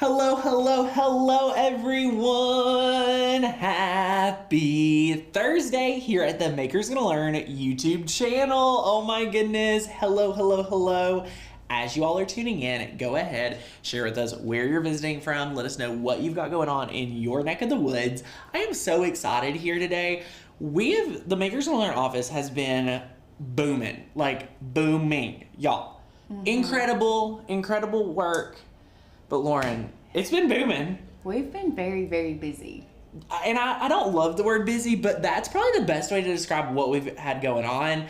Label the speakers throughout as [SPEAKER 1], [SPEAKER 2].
[SPEAKER 1] Hello, hello, hello, everyone. Happy Thursday here at the Makers Gonna Learn YouTube channel. Oh my goodness. Hello, hello, hello. As you all are tuning in, go ahead, share with us where you're visiting from. Let us know what you've got going on in your neck of the woods. I am so excited here today. The Makers Gonna Learn office has been booming, like booming, y'all. Incredible work. But Lauren, it's been booming.
[SPEAKER 2] We've been very, very busy.
[SPEAKER 1] And I don't love the word busy, but that's probably the best way to describe what we've had going on.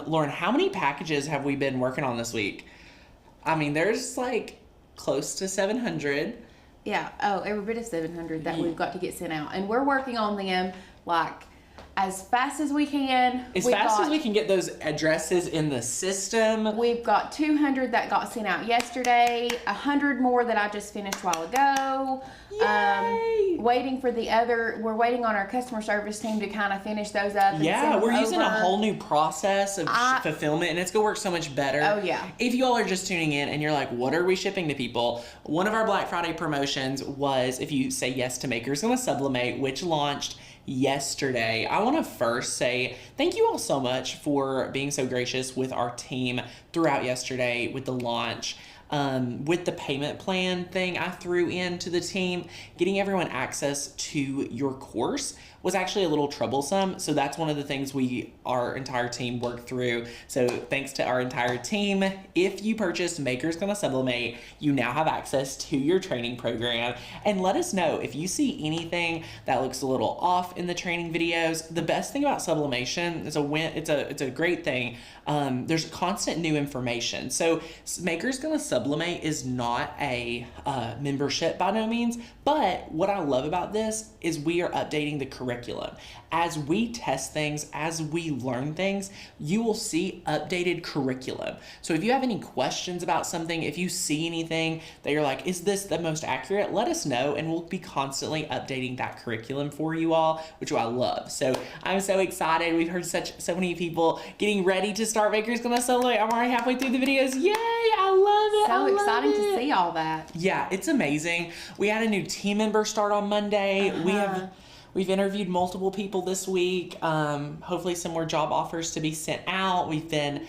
[SPEAKER 1] Lauren, how many packages have we been working on this week? I mean, there's like close to 700.
[SPEAKER 2] Yeah, every bit of 700 that we've got to get sent out. And we're working on them like as fast as we can.
[SPEAKER 1] As fast as we can get those addresses in the system.
[SPEAKER 2] We've got 200 that got sent out yesterday, 100 more that I just finished a while ago.
[SPEAKER 1] Yay!
[SPEAKER 2] Waiting for we're waiting on our customer service team to kind of finish those up.
[SPEAKER 1] Yeah, we're using a whole new process of fulfillment, and it's going to work so much better.
[SPEAKER 2] Oh, yeah.
[SPEAKER 1] If you all are just tuning in and you're like, what are we shipping to people? One of our Black Friday promotions was if you say yes to Makers Gonna Sublimate, which launched yesterday. I want to first say thank you all so much for being so gracious with our team throughout yesterday with the launch. With the payment plan thing I threw into the team, getting everyone access to your course was actually a little troublesome. So that's one of the things our entire team worked through. So thanks to our entire team. If you purchased Makers Gonna Sublimate, you now have access to your training program. And let us know if you see anything that looks a little off in the training videos. The best thing about sublimation is it's a great thing. There's constant new information. So Makers Gonna Sublimate is not a membership by no means, but what I love about this is we are updating the curriculum. As we test things, as we learn things, you will see updated curriculum. So if you have any questions about something, if you see anything that you're like, is this the most accurate? Let us know, and we'll be constantly updating that curriculum for you all, which I love. So I'm so excited. We've heard so many people getting ready to start Makers Gonna Sublimate. I'm already halfway through the videos. Yay! I love it.
[SPEAKER 2] So exciting to see all that.
[SPEAKER 1] Yeah, it's amazing. We had a new team member start on Monday. We've interviewed multiple people this week. Hopefully some more job offers to be sent out. We've been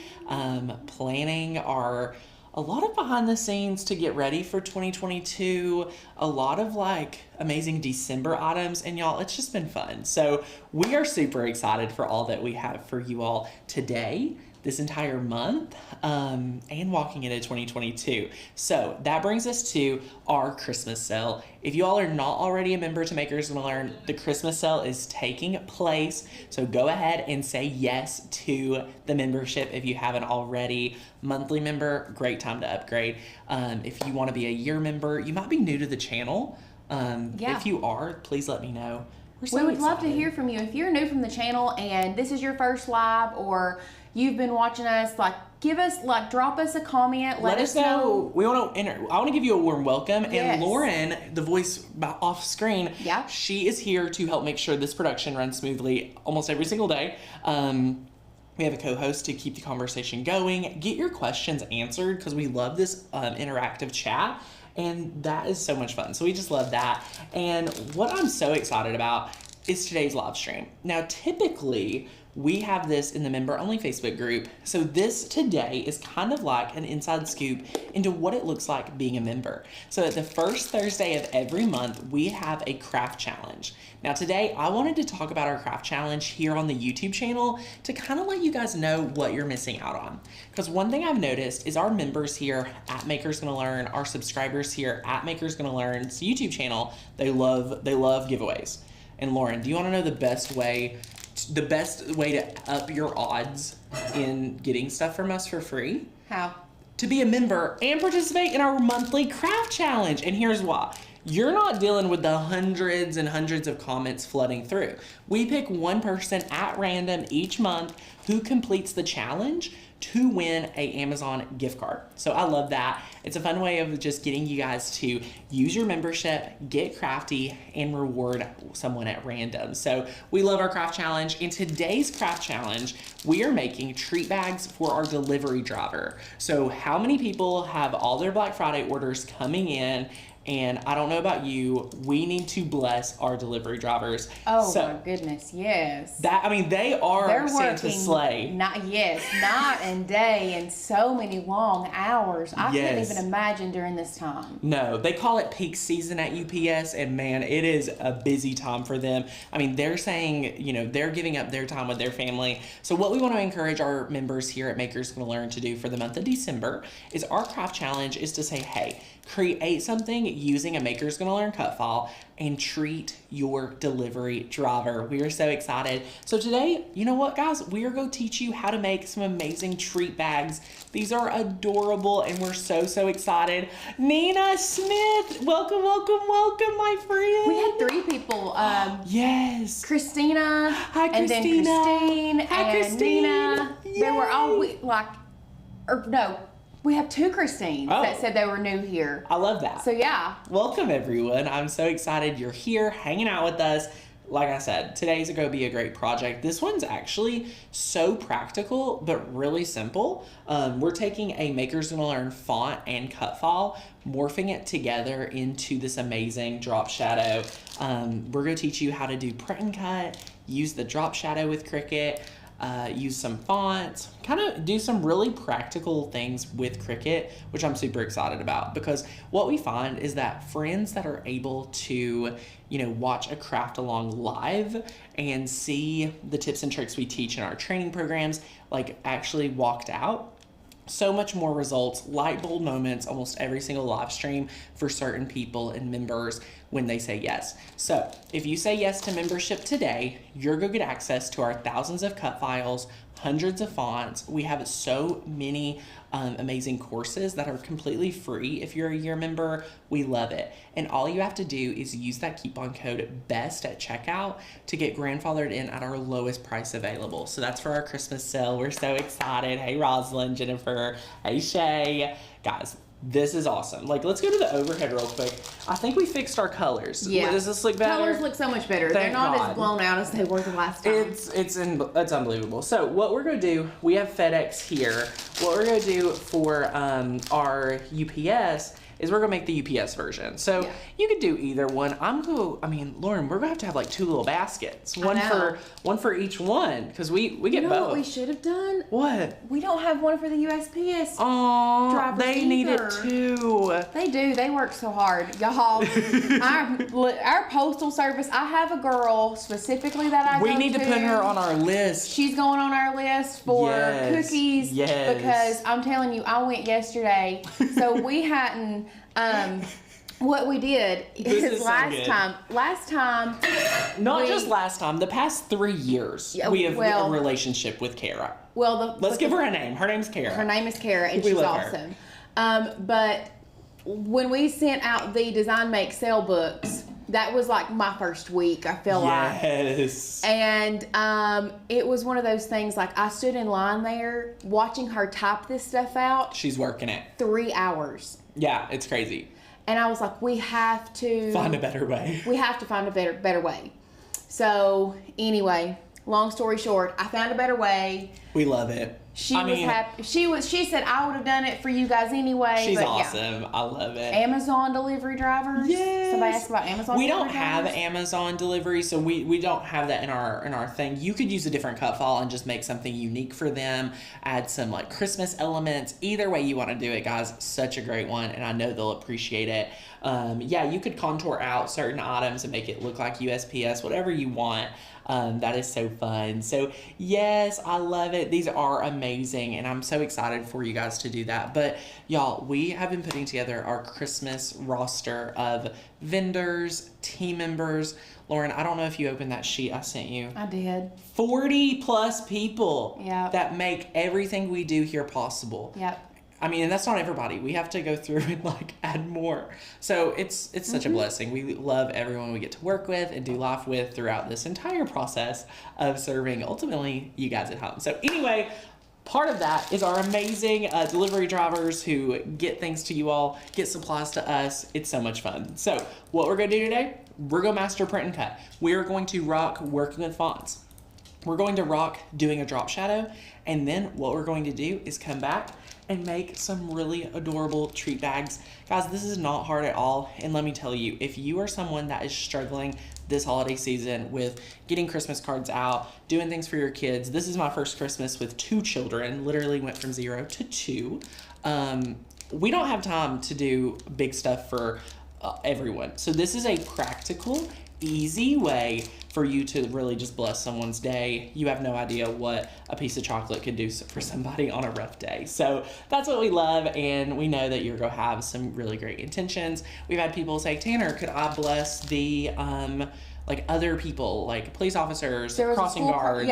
[SPEAKER 1] planning a lot of behind the scenes to get ready for 2022. A lot of like amazing December items, and y'all, it's just been fun. So we are super excited for all that we have for you all today, this entire month, and walking into 2022. So that brings us to our Christmas sale. If you all are not already a member to Makers Gonna Learn, the Christmas sale is taking place. So go ahead and say yes to the membership if you haven't already. Monthly member, great time to upgrade. If you want to be a year member, you might be new to the channel. If you are, please let me know.
[SPEAKER 2] We would love to hear from you. If you're new from the channel and this is your first live, or you've been watching us, drop us a comment. Let us know.
[SPEAKER 1] I want to give you a warm welcome. Yes. And Lauren, the voice off screen, she is here to help make sure this production runs smoothly almost every single day. We have a co-host to keep the conversation going. Get your questions answered, because we love this interactive chat. And that is so much fun. So we just love that. And what I'm so excited about is today's live stream. Now, typically, we have this in the member-only Facebook group. So this today is kind of like an inside scoop into what it looks like being a member. So at the first Thursday of every month, we have a craft challenge. Now today, I wanted to talk about our craft challenge here on the YouTube channel to kind of let you guys know what you're missing out on. Because one thing I've noticed is our members here at Makers Gonna Learn, our subscribers here at Makers Gonna Learn's YouTube channel, they love giveaways. And Lauren, do you want to know the best way to up your odds in getting stuff from us for free?
[SPEAKER 2] How?
[SPEAKER 1] To be a member and participate in our monthly craft challenge. And here's why. You're not dealing with the hundreds and hundreds of comments flooding through. We pick one person at random each month who completes the challenge to win a Amazon gift card. So I love that. It's a fun way of just getting you guys to use your membership, get crafty, and reward someone at random. So we love our craft challenge. In today's craft challenge, we are making treat bags for our delivery driver. So how many people have all their Black Friday orders coming in And I don't know about you, we need to bless our delivery drivers.
[SPEAKER 2] Oh my goodness, yes.
[SPEAKER 1] They are
[SPEAKER 2] They're
[SPEAKER 1] Santa's
[SPEAKER 2] working
[SPEAKER 1] sleigh.
[SPEAKER 2] night and day and so many long hours. I couldn't even imagine during this time.
[SPEAKER 1] No, they call it peak season at UPS, and man, it is a busy time for them. I mean, they're saying, you know, they're giving up their time with their family. So what we want to encourage our members here at Makers Gonna Learn to do for the month of December is our craft challenge is to say, hey, create something using a Makers Gonna Learn cut file and treat your delivery driver. We are so excited. So today, you know what, guys? We are going to teach you how to make some amazing treat bags. These are adorable, and we're so excited. Nina Smith, welcome, my friend.
[SPEAKER 2] We had 3 people.
[SPEAKER 1] Yes.
[SPEAKER 2] Christina.
[SPEAKER 1] Hi,
[SPEAKER 2] and
[SPEAKER 1] Christina.
[SPEAKER 2] then Christine.
[SPEAKER 1] Hi,
[SPEAKER 2] and
[SPEAKER 1] Christine.
[SPEAKER 2] Nina. They were all
[SPEAKER 1] Yay.
[SPEAKER 2] we have 2 Christines that said they were new here.
[SPEAKER 1] I love that.
[SPEAKER 2] So yeah.
[SPEAKER 1] Welcome, everyone. I'm so excited you're here hanging out with us. Like I said, today's going to be a great project. This one's actually so practical, but really simple. We're taking a Makers Gonna Learn font and cut file, morphing it together into this amazing drop shadow. We're going to teach you how to do print and cut, use the drop shadow with Cricut, use some fonts, kind of do some really practical things with Cricut, which I'm super excited about, because what we find is that friends that are able to, you know, watch a craft along live and see the tips and tricks we teach in our training programs, like actually walked out. So much more results, light bulb moments, almost every single live stream for certain people and members when they say yes. So if you say yes to membership today, you're going to get access to our thousands of cut files, hundreds of fonts. We have so many amazing courses that are completely free. If you're a year member, we love it. And all you have to do is use that coupon code BEST at checkout to get grandfathered in at our lowest price available. So that's for our Christmas sale. We're so excited. Hey, Rosalind, Jennifer, hey, Shay. Guys, this is awesome. Like, let's go to the overhead real quick. I think we fixed our colors.
[SPEAKER 2] Yeah.
[SPEAKER 1] Does this look better?
[SPEAKER 2] Colors look so much better. They're not as blown out as they were the last time.
[SPEAKER 1] It's unbelievable. So what we're going to do, we have FedEx here. What we're going to do for our UPS is we're going to make the UPS version. So you could do either one. Lauren, we're going to have like 2 little baskets. One for each one, because we get both.
[SPEAKER 2] You know what we should have done?
[SPEAKER 1] What?
[SPEAKER 2] We don't have one for the USPS.
[SPEAKER 1] Oh, they need it too.
[SPEAKER 2] They do. They work so hard. Y'all, our postal service, I have a girl specifically that
[SPEAKER 1] We need to put her on our list.
[SPEAKER 2] She's going on our list for cookies.
[SPEAKER 1] Yes.
[SPEAKER 2] Because I'm telling you, I went yesterday. So we hadn't, what we did is last time.
[SPEAKER 1] Not just last time, the past 3 years, we have a relationship with Kara. Let's give her a name. Her name's Kara.
[SPEAKER 2] Her name is Kara, and she's awesome. But when we sent out the Design Make Sale books, that was like my first week, I feel like.
[SPEAKER 1] Yes.
[SPEAKER 2] And it was one of those things, like I stood in line there watching her type this stuff out.
[SPEAKER 1] She's working it.
[SPEAKER 2] 3 hours.
[SPEAKER 1] Yeah, it's crazy.
[SPEAKER 2] And I was like, we have to
[SPEAKER 1] find a better way.
[SPEAKER 2] We have to find a better way. So anyway, long story short, I found a better way.
[SPEAKER 1] We love it.
[SPEAKER 2] She was happy. She said I would have done it for you guys anyway.
[SPEAKER 1] She's
[SPEAKER 2] but
[SPEAKER 1] awesome. Yeah. I love it.
[SPEAKER 2] Amazon delivery drivers.
[SPEAKER 1] Yes.
[SPEAKER 2] Somebody asked about Amazon.
[SPEAKER 1] We don't
[SPEAKER 2] drivers.
[SPEAKER 1] have Amazon delivery, so we don't have that in our thing. You could use a different cut file and just make something unique for them. Add some like Christmas elements. Either way you want to do it, guys. Such a great one, and I know they'll appreciate it. You could contour out certain items and make it look like USPS, whatever you want. That is so fun. So yes, I love it. These are amazing, and I'm so excited for you guys to do that. But y'all, we have been putting together our Christmas roster of vendors, team members. Lauren, I don't know if you opened that sheet I sent you.
[SPEAKER 2] I did.
[SPEAKER 1] 40 plus people
[SPEAKER 2] that
[SPEAKER 1] make everything we do here possible.
[SPEAKER 2] Yep.
[SPEAKER 1] I mean, and that's not everybody. We have to go through and like add more. So it's such a blessing. We love everyone we get to work with and do life with throughout this entire process of serving ultimately you guys at home. So anyway, part of that is our amazing delivery drivers who get things to you all, get supplies to us. It's so much fun. So what we're going to do today, we're going to master print and cut. We are going to rock working with fonts. We're going to rock doing a drop shadow. And then what we're going to do is come back and make some really adorable treat bags. Guys, this is not hard at all. And let me tell you, if you are someone that is struggling this holiday season with getting Christmas cards out, doing things for your kids, this is my first Christmas with 2 children, literally went from 0 to 2. We don't have time to do big stuff for everyone. So this is a practical, easy way for you to really just bless someone's day. You have no idea what a piece of chocolate could do for somebody on a rough day. So that's what we love, and we know that you're going to have some really great intentions. We've had people say, Tanner, could I bless the like other people, like police officers, crossing guards?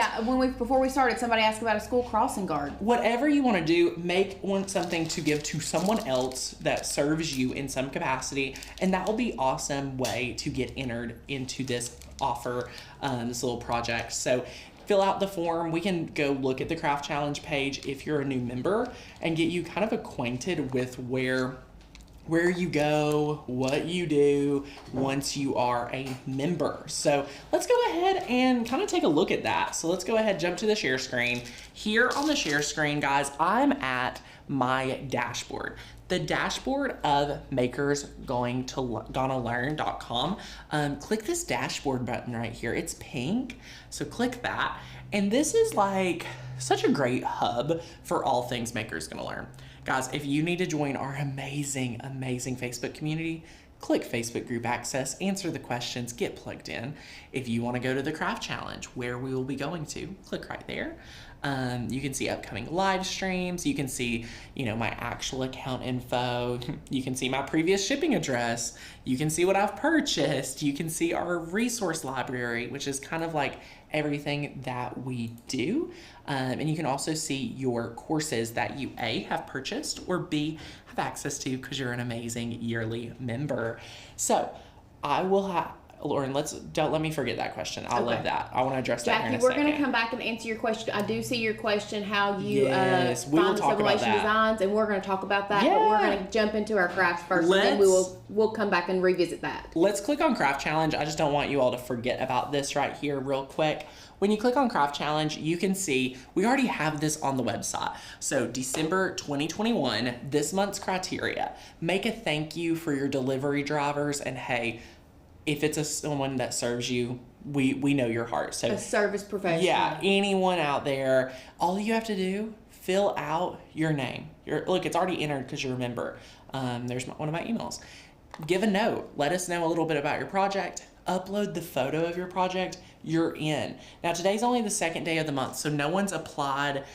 [SPEAKER 2] Before we started, somebody asked about a school crossing guard.
[SPEAKER 1] Whatever you want to do, want something to give to someone else that serves you in some capacity, and that will be an awesome way to get entered into this offer, this little project. So fill out the form. We can go look at the craft challenge page if you're a new member and get you kind of acquainted with where you go, what you do once you are a member. So let's go ahead and kind of take a look at that. So let's go ahead, jump to the share screen. Here on the share screen, guys, I'm at my dashboard. The dashboard of makersgonna-learn.com. Click this dashboard button right here. It's pink, so click that. And this is like such a great hub for all things Makers Gonna Learn. Guys, if you need to join our amazing, amazing Facebook community, click Facebook group access, answer the questions, get plugged in. If you want to go to the craft challenge, where we will be going to, click right there. You can see upcoming live streams. You can see, my actual account info. You can see my previous shipping address. You can see what I've purchased. You can see our resource library, which is kind of like everything that we do. And you can also see your courses that you A, have purchased, or B, have access to because you're an amazing yearly member. So I will have, Lauren, don't let me forget that question. I love that. I want to address that here in a second.
[SPEAKER 2] Jackie, we're going to come back and answer your question. I do see your question, how you
[SPEAKER 1] we will
[SPEAKER 2] find the
[SPEAKER 1] talk about
[SPEAKER 2] sublimation
[SPEAKER 1] that.
[SPEAKER 2] designs, and we're going to talk about that.
[SPEAKER 1] Yeah.
[SPEAKER 2] But we're going to jump into our crafts first, and then we'll come back and revisit that.
[SPEAKER 1] Let's click on Craft Challenge. I just don't want you all to forget about this right here real quick. When you click on Craft Challenge, you can see we already have this on the website. So December 2021, this month's criteria. Make a thank you for your delivery drivers, and hey, if it's someone that serves you, we know your heart. So
[SPEAKER 2] a service professional.
[SPEAKER 1] Yeah, anyone out there, all you have to do, fill out your name. Look, it's already entered because you're a member. There's one of my emails. Give a note. Let us know a little bit about your project. Upload the photo of your project. You're in. Now, today's only the second day of the month, so no one's applied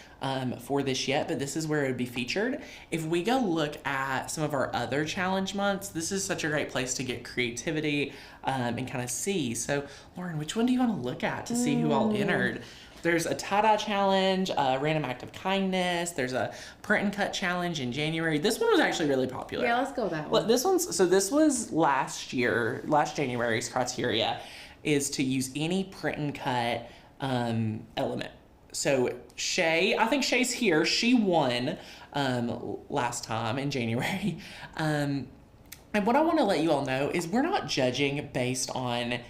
[SPEAKER 1] for this yet, but this is where it would be featured. If we go look at some of our other challenge months, this is such a great place to get creativity and kind of see. So, Lauren, which one do you want to look at to see who all entered? There's a tie-dye challenge, a random act of kindness. There's a print and cut challenge in January. This one was actually really popular.
[SPEAKER 2] Yeah, let's go with that one.
[SPEAKER 1] This was last January's criteria is to use any print and cut element. So I think Shay's here. She won last time in January. And what I want to let you all know is we're not judging based on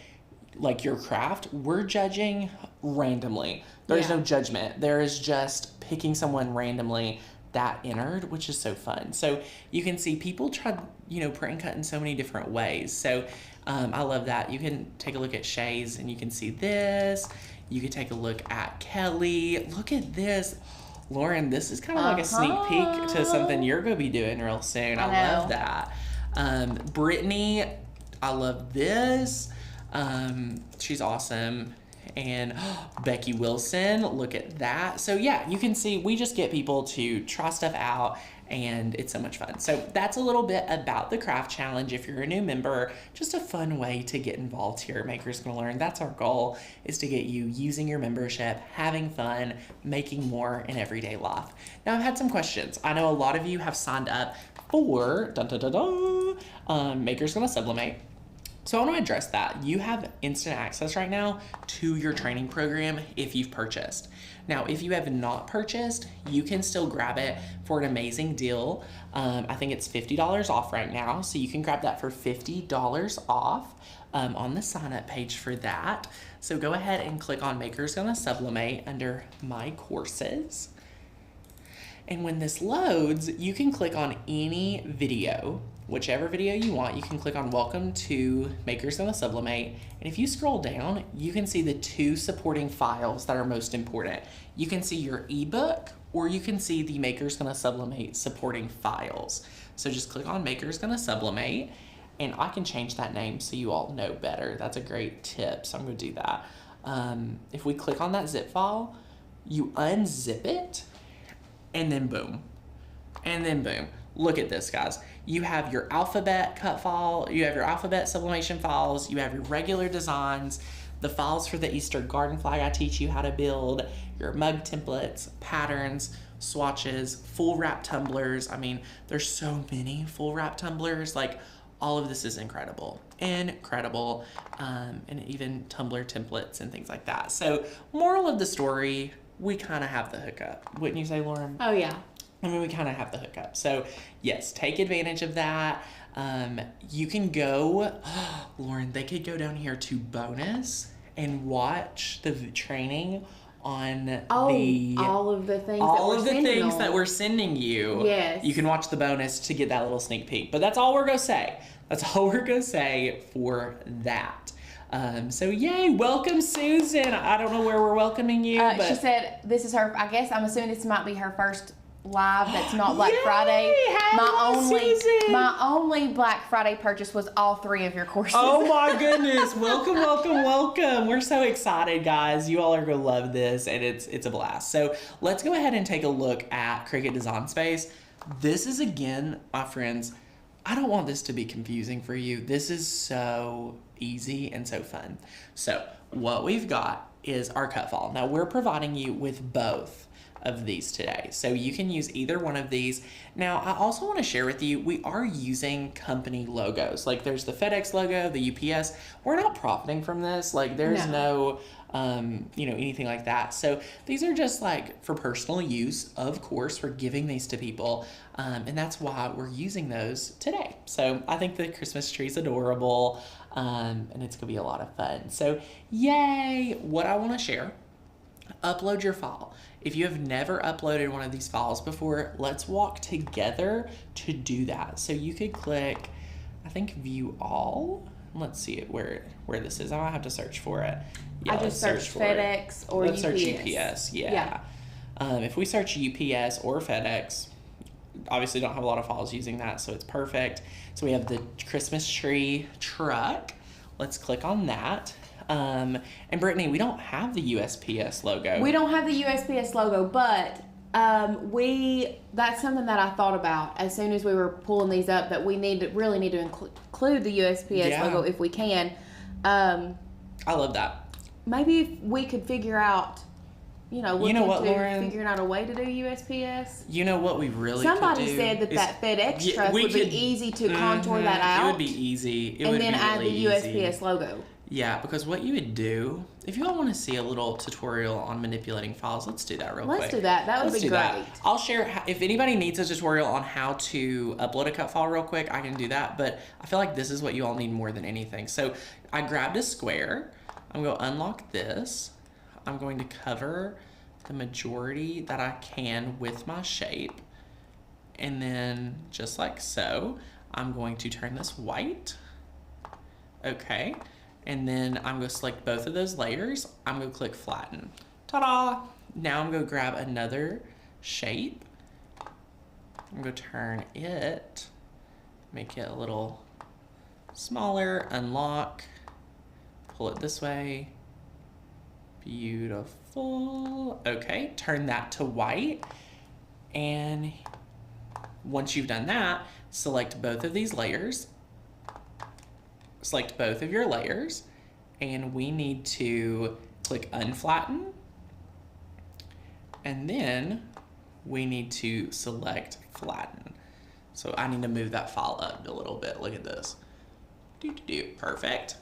[SPEAKER 1] like your craft. We're judging randomly. There's no judgment. There is just picking someone randomly that entered, which is so fun. So you can see people try, print and cut in so many different ways. So I love that. You can take a look at Shay's and you can see this. You can take a look at Kelly. Look at this. Lauren, this is kind of like a sneak peek to something you're going to be doing real soon. I love that. Brittany, I love this. She's awesome. And Becky Wilson, look at that. So yeah, you can see we just get people to try stuff out, and it's so much fun. So that's a little bit about the craft challenge. If you're a new member, just a fun way to get involved here at Makers Gonna Learn. That's our goal, is to get you using your membership, having fun, making more in everyday life. Now, I've had some questions. I know a lot of you have signed up for Makers Gonna Sublimate. So I want to address that. You have instant access right now to your training program if you've purchased. Now, if you have not purchased, you can still grab it for an amazing deal. I think it's $50 off right now, so you can grab that for $50 off on the sign-up page for that. So go ahead and click on Makers Gonna Sublimate under My Courses. And when this loads, you can click on any video, whichever video you want. You can click on Welcome to Makers Gonna Sublimate. And if you scroll down, you can see the 2 supporting files that are most important. You can see your ebook, or you can see the Makers Gonna Sublimate supporting files. So just click on Makers Gonna Sublimate, and I can change that name so you all know better. That's a great tip, so I'm gonna do that. If we click on that zip file, you unzip it, and then boom. And then boom. Look at this, guys. You have your alphabet cut file, you have your alphabet sublimation files, you have your regular designs, the files for the Easter garden flag I teach you how to build, your mug templates, patterns, swatches, full wrap tumblers. I mean, there's so many full wrap tumblers. Like, all of this is incredible. Incredible. And even tumbler templates and things like that. So, moral of the story, we kind of have the hookup. Wouldn't you say, Lauren?
[SPEAKER 2] Oh, yeah.
[SPEAKER 1] I mean, we kind of have the hookup. So, yes, take advantage of that. You can go, Lauren, they could go down here to bonus and watch the training on
[SPEAKER 2] all of the things
[SPEAKER 1] that we're sending you.
[SPEAKER 2] Yes.
[SPEAKER 1] You can watch the bonus to get that little sneak peek. But that's all we're going to say. That's all we're going to say for that. So yay, welcome Susan. I don't know where we're welcoming you. But
[SPEAKER 2] she said this is her, I guess I'm assuming this might be her first live that's not Black Friday.
[SPEAKER 1] Susan.
[SPEAKER 2] My only Black Friday purchase was all 3 of your courses.
[SPEAKER 1] Oh my goodness. Welcome, welcome, welcome. We're so excited, guys. You all are going to love this, and it's a blast. So let's go ahead and take a look at Cricut Design Space. This is, again, my friends, I don't want this to be confusing for you. This is so easy and so fun. So what we've got is our cut file. Now we're providing you with both of these today, so you can use either one of these. Now I also want to share with you, we are using company logos. Like, there's the FedEx logo, the UPS. We're not profiting from this. Like, there's no anything like that. So these are just like for personal use. Of course, we're giving these to people, and that's why we're using those today. So I think the Christmas tree is adorable, and it's gonna be a lot of fun. So yay! What I want to share, upload your file. If you have never uploaded one of these files before, let's walk together to do that. So you could click, I think, view all. Let's see where this is. I might have to search for it.
[SPEAKER 2] Yeah, I just search FedEx or UPS. Let's search
[SPEAKER 1] UPS. Yeah. If we search UPS or FedEx, obviously don't have a lot of files using that, so it's perfect. So we have the Christmas tree truck. Let's click on that. And Brittany, we don't have the USPS logo.
[SPEAKER 2] We don't have the USPS logo, but that's something that I thought about as soon as we were pulling these up, that we really need to include the USPS logo if we can.
[SPEAKER 1] I love that.
[SPEAKER 2] Maybe if we could figure out,
[SPEAKER 1] Lauren?
[SPEAKER 2] Figuring out a way to do USPS.
[SPEAKER 1] You know what we really
[SPEAKER 2] Somebody
[SPEAKER 1] could do
[SPEAKER 2] said that FedEx truck would be easy to contour that out.
[SPEAKER 1] It would be easy.
[SPEAKER 2] And then add the USPS logo.
[SPEAKER 1] Yeah, because what you would do, if you all want to see a little tutorial on manipulating files, let's do that real quick.
[SPEAKER 2] Let's do that. That would be great.
[SPEAKER 1] I'll share, if anybody needs a tutorial on how to upload a cut file real quick, I can do that. But I feel like this is what you all need more than anything. So I grabbed a square. I'm going to unlock this. I'm going to cover the majority that I can with my shape. And then just like so, I'm going to turn this white. Okay. And then I'm going to select both of those layers. I'm going to click flatten. Ta-da! Now I'm going to grab another shape. I'm going to turn it, make it a little smaller, unlock, pull it this way. Beautiful. Okay, turn that to white. And once you've done that, select both of these layers. Select both of your layers, and we need to click unflatten, and then we need to select flatten. So I need to move that file up a little bit. Look at this. Perfect.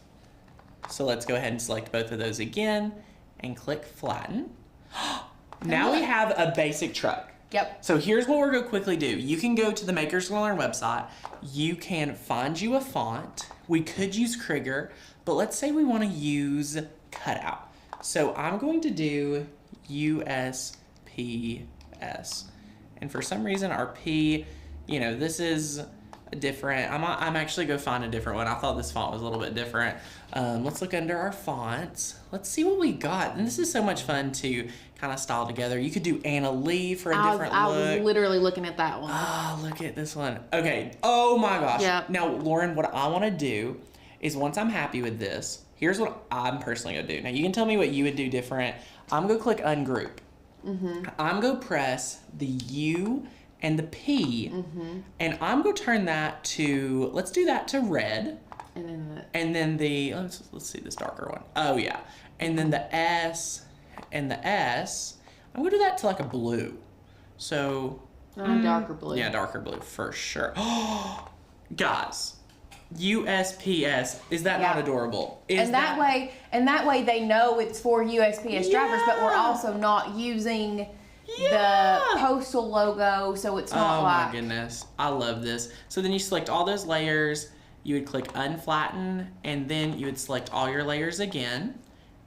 [SPEAKER 1] So let's go ahead and select both of those again and click flatten. Now we have a basic truck.
[SPEAKER 2] Yep.
[SPEAKER 1] So here's what we're going to quickly do. You can go to the Makers Gonna Learn website. You can find you a font. We could use Cricut, but let's say we want to use Cutout. So I'm going to do USPS, And for some reason, our P, you know, this is different. I'm actually go find a different one. I thought this font was a little bit different. Let's look under our fonts. Let's see what we got. And this is so much fun to kind of style together. You could do Anna Lee for a different look.
[SPEAKER 2] I was literally looking at that one.
[SPEAKER 1] Oh, look at this one. Okay. Oh my gosh.
[SPEAKER 2] Yep.
[SPEAKER 1] Now, Lauren, what I want to do is once I'm happy with this, here's what I'm personally going to do. Now, you can tell me what you would do different. I'm going to click ungroup. I'm going to press the U and the P, and I'm going to turn that to, let's do that to red. And then the let's see this darker one. Oh, yeah. And then the S and the S, I'm going to do that to like a blue. So.
[SPEAKER 2] Darker blue.
[SPEAKER 1] Yeah, darker blue for sure. Guys. USPS, is that not adorable?
[SPEAKER 2] And that way they know it's for USPS drivers, but we're also not using the postal logo, so it's not like. Oh
[SPEAKER 1] my goodness, I love this. So then you select all those layers, you would click unflatten, and then you would select all your layers again,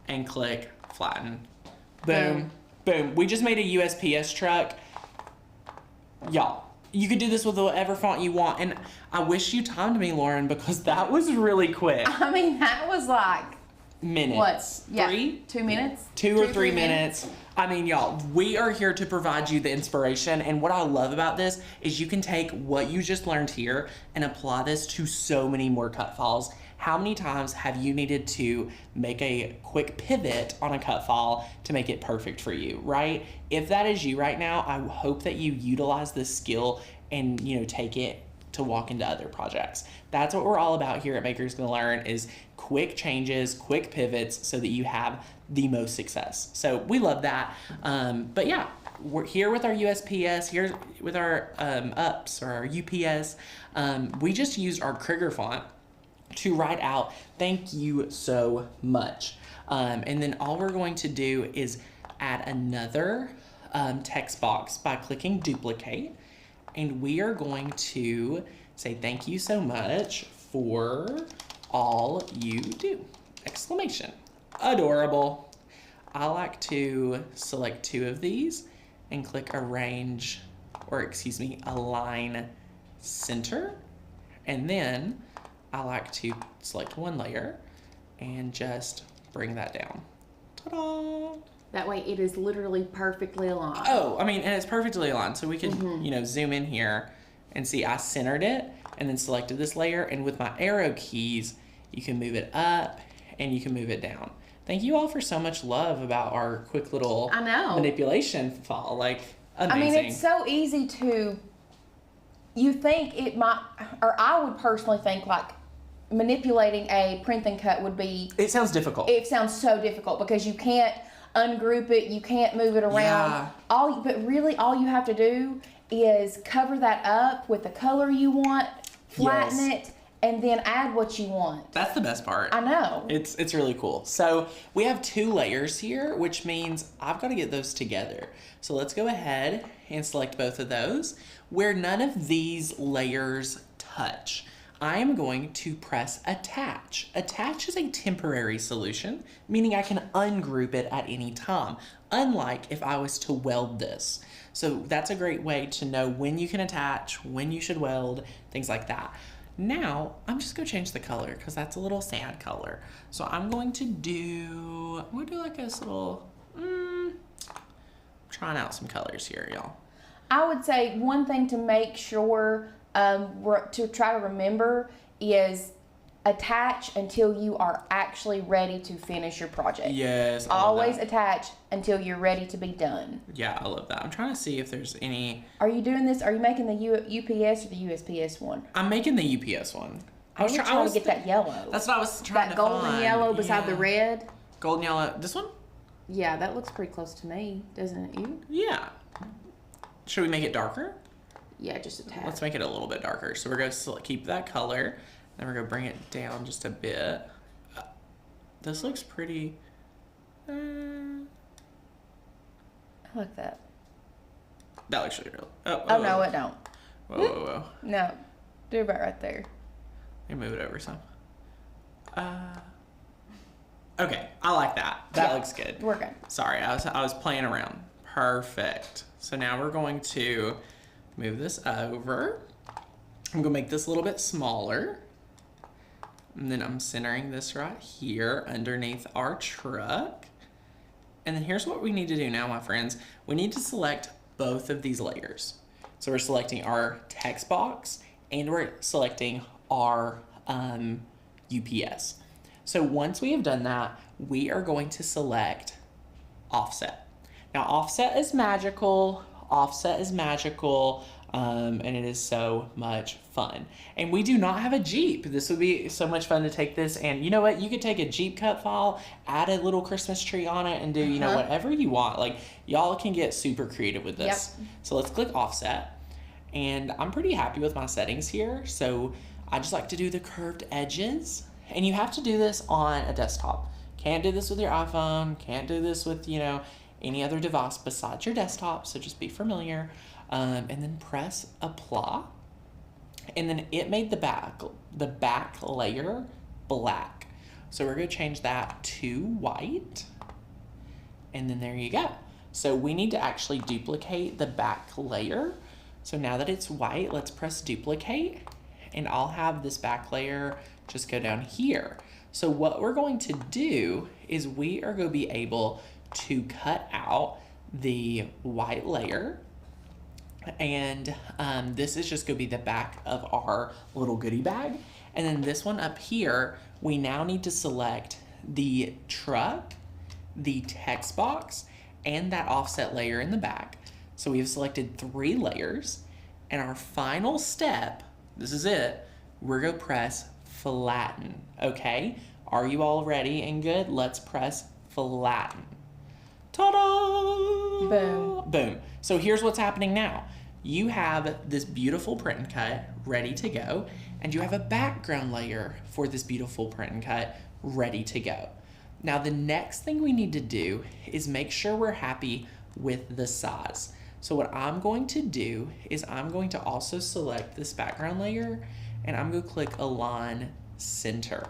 [SPEAKER 1] and click flatten. Boom, boom. We just made a USPS truck, y'all. You could do this with whatever font you want. And I wish you timed me, Lauren, because that was really quick.
[SPEAKER 2] I mean, that was like...
[SPEAKER 1] Minutes.
[SPEAKER 2] What? Yeah.
[SPEAKER 1] 3?
[SPEAKER 2] 2 minutes?
[SPEAKER 1] 2 or 3 minutes. I mean, y'all, we are here to provide you the inspiration. And what I love about this is you can take what you just learned here and apply this to so many more cut files. How many times have you needed to make a quick pivot on a cut file to make it perfect for you, right? If that is you right now, I hope that you utilize this skill and, you know, take it to walk into other projects. That's what we're all about here at Makers Gonna Learn, is quick changes, quick pivots, so that you have the most success. So we love that. But yeah, we're here with our USPS, here with our UPS or our UPS. We just used our Cricut font to write out thank you so much. And then all we're going to do is add another text box by clicking duplicate. And we are going to say thank you so much for all you do! Exclamation. Adorable. I like to select 2 of these and click arrange, or excuse me, align center. And then I like to select 1 layer and just bring that down. Ta-da!
[SPEAKER 2] That way it is literally perfectly aligned.
[SPEAKER 1] Oh, I mean, and it's perfectly aligned. So we can, you know, zoom in here and see I centered it and then selected this layer. And with my arrow keys, you can move it up and you can move it down. Thank you all for so much love about our quick little manipulation file. Like, amazing.
[SPEAKER 2] I mean, it's so easy to, you think it might, or I would personally think like manipulating a print and cut would be.
[SPEAKER 1] It sounds difficult.
[SPEAKER 2] It sounds so difficult because you can't ungroup it, you can't move it around. But really all you have to do is cover that up with the color you want, flatten it, and then add what you want.
[SPEAKER 1] That's the best part.
[SPEAKER 2] I know.
[SPEAKER 1] It's really cool. So we have 2 layers here, which means I've got to get those together. So let's go ahead and select both of those. Where none of these layers touch, I am going to press attach. Attach is a temporary solution, meaning I can ungroup it at any time, unlike if I was to weld this. So that's a great way to know when you can attach, when you should weld, things like that. Now, I'm just gonna change the color because that's a little sad color. So I'm going to do like this little, trying out some colors here, y'all.
[SPEAKER 2] I would say one thing to make sure to try to remember is attach until you are actually ready to finish your project.
[SPEAKER 1] Yes.
[SPEAKER 2] Always attach until you're ready to be done.
[SPEAKER 1] Yeah, I love that. I'm trying to see if there's any.
[SPEAKER 2] Are you doing this? Are you making the UPS or the USPS one?
[SPEAKER 1] I'm making the UPS one.
[SPEAKER 2] I was trying to get that yellow.
[SPEAKER 1] That's what I was trying to find.
[SPEAKER 2] That golden yellow beside the red.
[SPEAKER 1] Golden yellow. This one?
[SPEAKER 2] Yeah, that looks pretty close to me, doesn't it? You?
[SPEAKER 1] Yeah. Should we make it darker?
[SPEAKER 2] Yeah, just a tad.
[SPEAKER 1] Let's make it a little bit darker. So we're going to keep that color. Then we're going to bring it down just a bit. This looks pretty.
[SPEAKER 2] I like that.
[SPEAKER 1] That looks really real.
[SPEAKER 2] Oh, no, it don't.
[SPEAKER 1] Whoa.
[SPEAKER 2] No. Do about right there.
[SPEAKER 1] Let me move it over some. Okay, I like that. That looks good.
[SPEAKER 2] We're good.
[SPEAKER 1] Sorry, I was playing around. Perfect. So now we're going to move this over. I'm gonna make this a little bit smaller. And then I'm centering this right here underneath our truck. And then here's what we need to do now, my friends. We need to select both of these layers. So we're selecting our text box and we're selecting our UPS. So once we have done that, we are going to select offset. Now offset is magical. Offset is magical. And it is so much fun. And we do not have a Jeep. This would be so much fun to take this, and you know what? You could take a Jeep cut file, add a little Christmas tree on it, and do, you know, whatever you want. Like, y'all can get super creative with this. Yep. So let's click offset. And I'm pretty happy with my settings here. So I just like to do the curved edges. And you have to do this on a desktop. Can't do this with your iPhone. Can't do this with, you know, any other device besides your desktop. So just be familiar. And then press apply. And then it made the back layer black. So we're gonna change that to white. And then there you go. So we need to actually duplicate the back layer. So now that it's white, let's press duplicate. And I'll have this back layer just go down here. So what we're going to do is we are gonna be able to cut out the white layer. And this is just gonna be the back of our little goodie bag. And then this one up here, we now need to select the truck, the text box, and that offset layer in the back. So we've selected 3 layers. And our final step, this is it, we're gonna press flatten, okay? Are you all ready and good? Let's press flatten. Ta-da!
[SPEAKER 2] Boom.
[SPEAKER 1] Boom. So here's what's happening now. You have this beautiful print and cut ready to go, and you have a background layer for this beautiful print and cut ready to go. Now the next thing we need to do is make sure we're happy with the size. So what I'm going to do is I'm going to also select this background layer, and I'm going to click Align Center.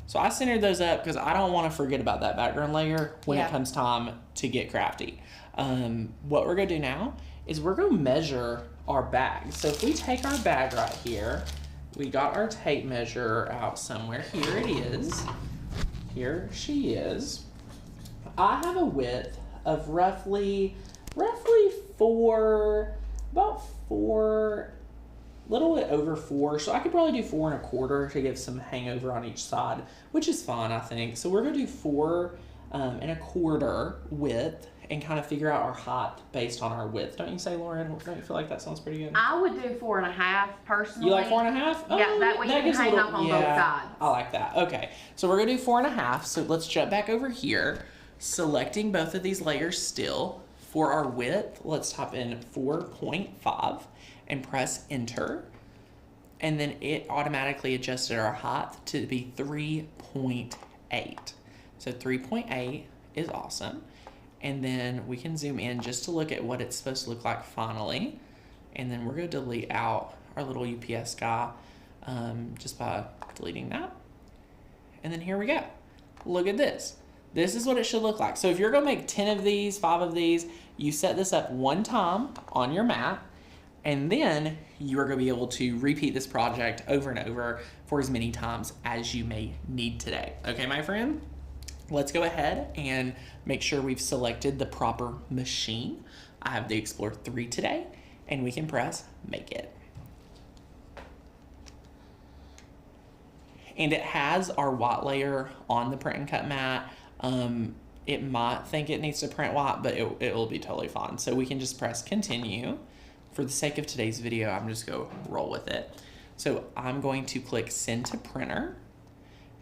[SPEAKER 1] So I centered those up because I don't want to forget about that background layer when it comes time to get crafty. What we're going to do now is we're going to measure our bag. So if we take our bag right here, we got our tape measure out somewhere. Here it is. Here she is. I have a width of roughly 4, little bit over 4. So I could probably do 4 1/4 to give some hangover on each side, which is fine, I think. So we're gonna do 4 1/4 width and kind of figure out our height based on our width. Don't you say, Lauren? Don't you feel like that sounds pretty good?
[SPEAKER 2] I would do 4 1/2 personally.
[SPEAKER 1] You like 4 1/2?
[SPEAKER 2] Oh, yeah, that way you can hang up on both sides.
[SPEAKER 1] I like that. Okay, so we're gonna do 4 1/2. So let's jump back over here, selecting both of these layers still. For our width, let's type in 4.5 and press enter. And then it automatically adjusted our height to be 3.8. So 3.8 is awesome. And then we can zoom in just to look at what it's supposed to look like finally. And then we're gonna delete out our little UPS guy just by deleting that. And then here we go. Look at this. This is what it should look like. So if you're gonna make 10 of these, 5 of these, you set this up one time on your mat, and then you are gonna be able to repeat this project over and over for as many times as you may need today. Okay, my friend? Let's go ahead and make sure we've selected the proper machine. I have the Explorer 3 today, and we can press Make It. And it has our white layer on the print and cut mat. It might think it needs to print white, but it will be totally fine. So we can just press continue. For the sake of today's video, I'm just going to roll with it. So I'm going to click send to printer,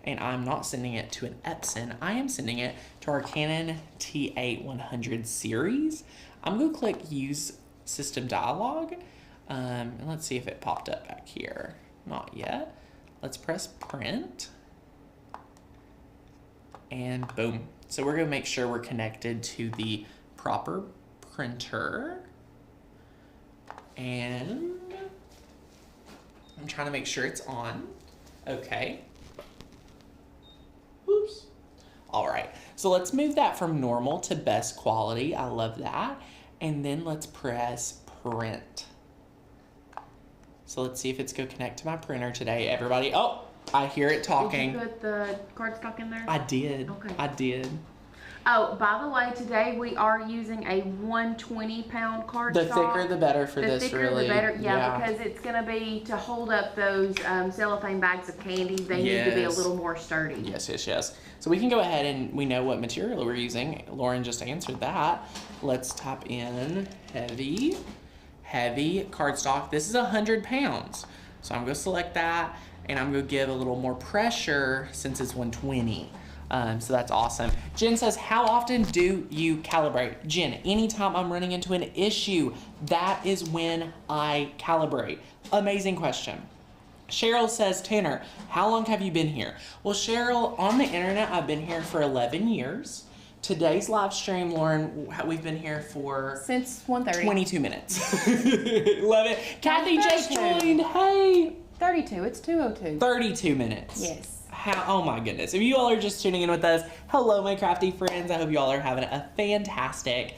[SPEAKER 1] and I'm not sending it to an Epson. I am sending it to our Canon T8-100 series. I'm going to click use system dialog, and let's see if it popped up back here. Not yet. Let's press print, and boom. So we're gonna make sure we're connected to the proper printer, and I'm trying to make sure it's on. Okay. Oops. All right, so let's move that from normal to best quality. I love that. And then let's press print. So let's see if it's going to connect to my printer today, everybody. Oh, I hear it talking.
[SPEAKER 2] Did you put the cardstock in there?
[SPEAKER 1] I did.
[SPEAKER 2] Okay.
[SPEAKER 1] I did.
[SPEAKER 2] Oh, by the way, today we are using a 120-pound cardstock.
[SPEAKER 1] The thicker the better for this, really.
[SPEAKER 2] The thicker the better, yeah, because it's going to be, to hold up those cellophane bags of candy, they need to be a little more sturdy.
[SPEAKER 1] Yes. So we can go ahead and we know what material we're using. Lauren just answered that. Let's type in heavy cardstock. This is 100 pounds. So I'm going to select that, and I'm going to give a little more pressure since it's 120. So that's awesome. Jen says, how often do you calibrate? Jen, anytime I'm running into an issue, that is when I calibrate. Amazing question. Cheryl says, Tanner, how long have you been here? Well, Cheryl, on the internet, I've been here for 11 years. Today's live stream, Lauren, we've been here for...
[SPEAKER 2] Since 1:30.
[SPEAKER 1] 22 minutes. Love it. Kathy just joined. Hey.
[SPEAKER 2] 32. It's 2:02.
[SPEAKER 1] 32 minutes.
[SPEAKER 2] Yes.
[SPEAKER 1] Oh my goodness. If you all are just tuning in with us, hello, my crafty friends. I hope you all are having a fantastic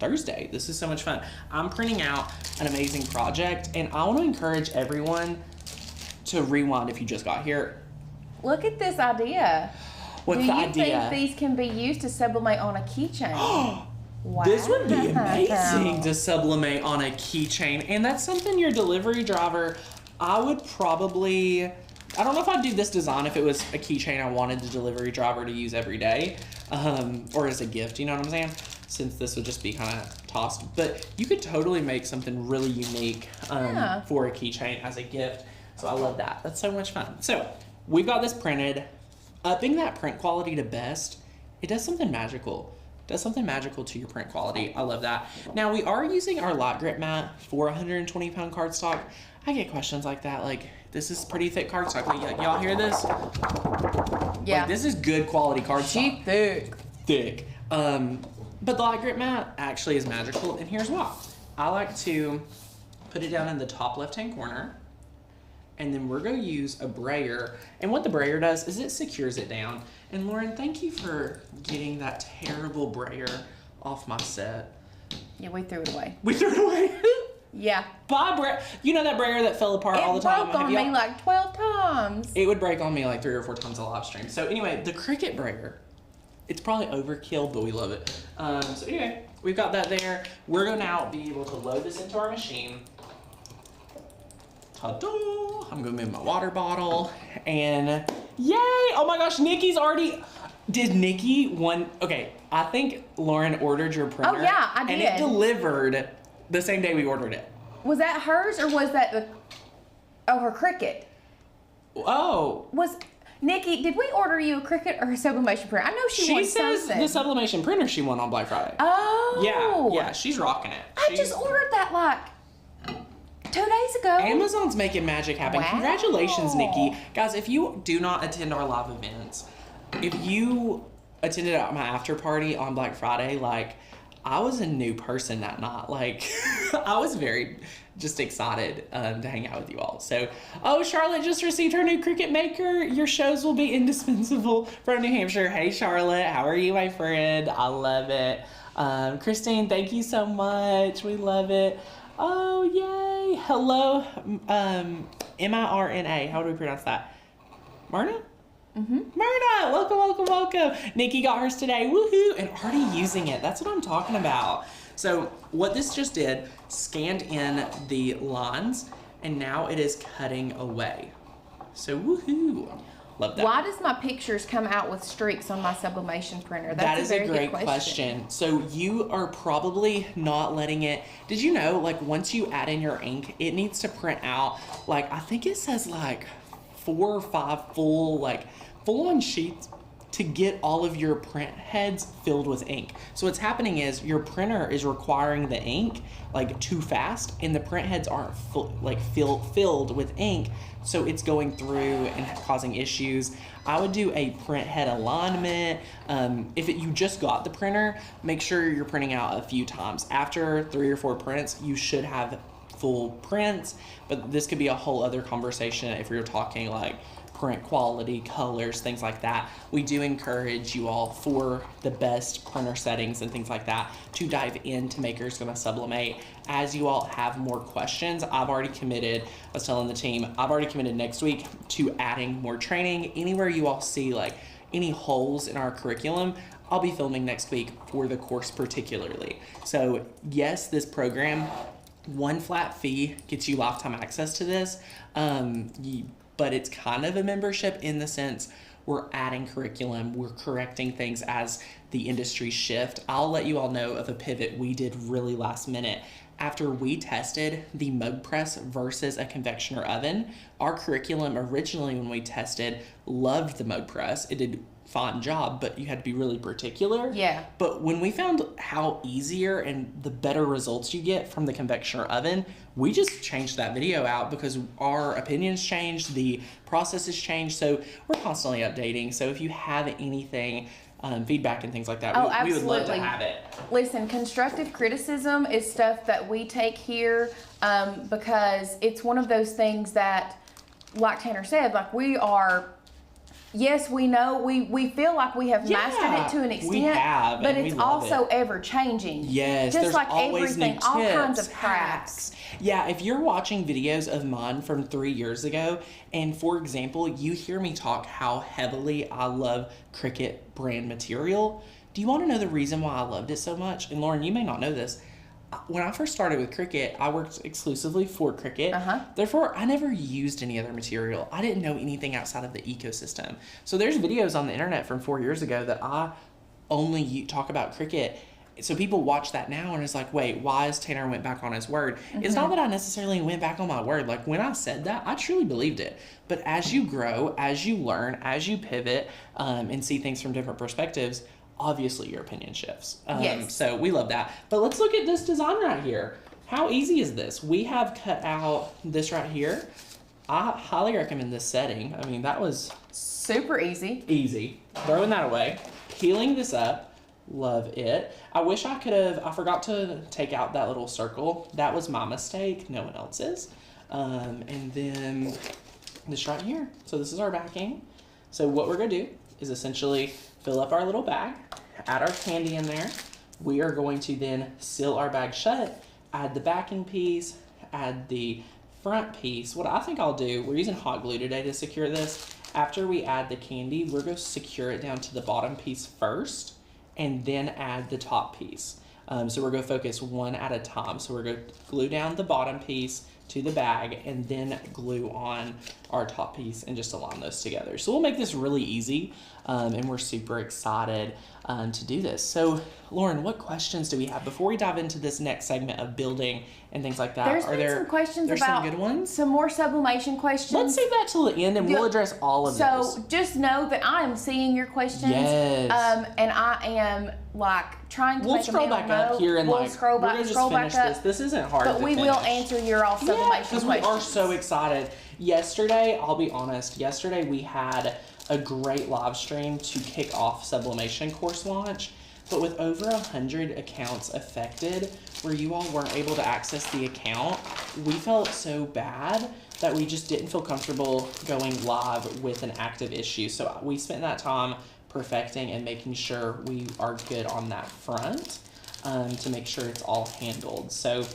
[SPEAKER 1] Thursday. This is so much fun. I'm printing out an amazing project, and I want to encourage everyone to rewind if you just got here.
[SPEAKER 2] Look at this idea.
[SPEAKER 1] What's the idea?
[SPEAKER 2] Do you think these can be used to sublimate on a keychain? Wow.
[SPEAKER 1] This would be amazing to sublimate on a keychain, and that's something your delivery driver, I would probably... I don't know if I'd do this design if it was a keychain I wanted the delivery driver to use every day, or as a gift, you know what I'm saying? Since this would just be kind of tossed. But you could totally make something really unique for a keychain as a gift. So I love that. That's so much fun. So we've got this printed. Upping that print quality to best, it does something magical. It does something magical to your print quality. I love that. Now we are using our lot grip mat for 120 pound cardstock. I get questions like that, like, this is pretty thick cardstock. Like, y'all hear this?
[SPEAKER 2] Yeah.
[SPEAKER 1] Like, this is good quality cardstock.
[SPEAKER 2] She thick.
[SPEAKER 1] Thick. But the light grip mat actually is magical, and here's why. I like to put it down in the top left-hand corner, and then we're going to use a brayer. And what the brayer does is it secures it down. And Lauren, thank you for getting that terrible brayer off my set.
[SPEAKER 2] Yeah, we threw it away.
[SPEAKER 1] We threw it away?
[SPEAKER 2] Yeah.
[SPEAKER 1] You know that brayer that fell apart all the time?
[SPEAKER 2] It broke on me like 12 times.
[SPEAKER 1] It would break on me like 3 or 4 times a live stream. So anyway, the Cricut brayer, it's probably overkill, but we love it. So anyway, we've got that there. We're going to now be able to load this into our machine. Ta-da! I'm going to move my water bottle. And yay! Oh my gosh, Nikki's already... Did Nikki want... Okay, I think Lauren ordered your printer.
[SPEAKER 2] Oh yeah, I did.
[SPEAKER 1] And it delivered the same day we ordered it.
[SPEAKER 2] Was that hers or was that her Cricut?
[SPEAKER 1] Oh.
[SPEAKER 2] Nikki, did we order you a Cricut or a sublimation printer? I know she wants something.
[SPEAKER 1] She says the sublimation printer she won on Black Friday.
[SPEAKER 2] Oh.
[SPEAKER 1] Yeah, she's rocking it.
[SPEAKER 2] I just ordered that like 2 days ago.
[SPEAKER 1] Amazon's making magic happen.
[SPEAKER 2] Wow.
[SPEAKER 1] Congratulations, Nikki. Guys, if you do not attend our live events, if you attended at my after party on Black Friday, like, I was a new person that night. Like, I was very just excited to hang out with you all. So, Charlotte just received her new Cricut maker. Your shows will be indispensable from New Hampshire. Hey, Charlotte. How are you, my friend? I love it. Christine, thank you so much. We love it. Oh, yay. Hello, Mirna. How do we pronounce that? Mirna? Mm-hmm. Mirna, welcome. Nikki got hers today, woohoo, and already using it. That's what I'm talking about. So what this just did, scanned in the lines, and now it is cutting away. So woohoo, love that.
[SPEAKER 2] Why does my pictures come out with streaks on my sublimation printer?
[SPEAKER 1] That is a great question. So you are probably not letting it, did you know, like, once you add in your ink, it needs to print out, like, I think it says like 4 or 5 full-on sheets to get all of your print heads filled with ink. So what's happening is your printer is requiring the ink like too fast, and the print heads aren't filled with ink, so it's going through and causing issues. I would do a print head alignment. If you just got the printer, make sure you're printing out a few times. After 3 or 4 prints, you should have full prints, but this could be a whole other conversation if you're talking like print quality, colors, things like that. We do encourage you all, for the best printer settings and things like that, to dive into Maker's Gonna Sublimate. As you all have more questions, I've already committed, I was telling the team, I've already committed next week to adding more training. Anywhere you all see like any holes in our curriculum, I'll be filming next week for the course particularly. So yes, this program, one flat fee gets you lifetime access to this. But it's kind of a membership in the sense we're adding curriculum, we're correcting things as the industry shift. I'll let you all know of a pivot we did really last minute. After we tested the mug press versus a convection oven, our curriculum originally when we tested loved the mug press. It did a fine job, but you had to be really particular.
[SPEAKER 2] Yeah.
[SPEAKER 1] But when we found how easier and the better results you get from the convection oven, we just changed that video out because our opinions changed, the process has changed, so we're constantly updating. So if you have anything, feedback and things like that, we would love to have it.
[SPEAKER 2] Listen, constructive criticism is stuff that we take here because it's one of those things that, like Tanner said, like we are, yes, we know, we feel like we have mastered it to an extent,
[SPEAKER 1] we have,
[SPEAKER 2] but
[SPEAKER 1] and
[SPEAKER 2] it's
[SPEAKER 1] we love
[SPEAKER 2] also
[SPEAKER 1] it.
[SPEAKER 2] ever changing.
[SPEAKER 1] Yes,
[SPEAKER 2] just
[SPEAKER 1] there's
[SPEAKER 2] like
[SPEAKER 1] always
[SPEAKER 2] everything,
[SPEAKER 1] new
[SPEAKER 2] all
[SPEAKER 1] tips,
[SPEAKER 2] kinds of
[SPEAKER 1] hacks.
[SPEAKER 2] crafts.
[SPEAKER 1] Yeah, if you're watching videos of mine from 3 years ago, and for example, you hear me talk how heavily I love Cricut brand material, do you want to know the reason why I loved it so much? And Lauren, you may not know this. When I first started with Cricut, I worked exclusively for Cricut. Therefore, I never used any other material. I didn't know anything outside of the ecosystem. So there's videos on the internet from 4 years ago that I only talk about Cricut. So people watch that now and it's like, wait, why is Tanner went back on his word? It's not that I necessarily went back on my word. Like when I said that, I truly believed it. But as you grow, as you learn, as you pivot and see things from different perspectives, obviously your opinion shifts.
[SPEAKER 2] Yes.
[SPEAKER 1] So we love that. But let's look at this design right here. How easy is this? We have cut out this right here. I highly recommend this setting. I mean, that was
[SPEAKER 2] super easy.
[SPEAKER 1] Easy. Throwing that away. Peeling this up. Love it. I wish I could have, I forgot to take out that little circle. That was my mistake, no one else's. And then this right here. So this is our backing. So what we're gonna do is essentially fill up our little bag, add our candy in there. We are going to then seal our bag shut, add the backing piece, add the front piece. What I think I'll do, we're using hot glue today to secure this. After we add the candy, we're going to secure it down to the bottom piece first and then add the top piece. So we're going to focus one at a time. So we're going to glue down the bottom piece to the bag and then glue on our top piece and just align those together. So we'll make this really easy and we're super excited to do this. So Lauren, what questions do we have before we dive into this next segment of building and things like that?
[SPEAKER 2] There's some questions about
[SPEAKER 1] some good ones?
[SPEAKER 2] Some more sublimation questions.
[SPEAKER 1] Let's save that till the end and we'll address all of those.
[SPEAKER 2] So just know that I am seeing your questions.
[SPEAKER 1] Yes.
[SPEAKER 2] And I am like trying to
[SPEAKER 1] we'll
[SPEAKER 2] make
[SPEAKER 1] scroll back up here and
[SPEAKER 2] we'll scroll back up.
[SPEAKER 1] This isn't hard
[SPEAKER 2] but
[SPEAKER 1] to
[SPEAKER 2] we
[SPEAKER 1] finish.
[SPEAKER 2] will answer your all sublimation questions.
[SPEAKER 1] Because we are so excited. Yesterday, I'll be honest, we had a great live stream to kick off sublimation course launch, but with over 100 accounts affected where you all weren't able to access the account, we felt so bad that we just didn't feel comfortable going live with an active issue. So we spent that time perfecting and making sure we are good on that front to make sure it's all handled. So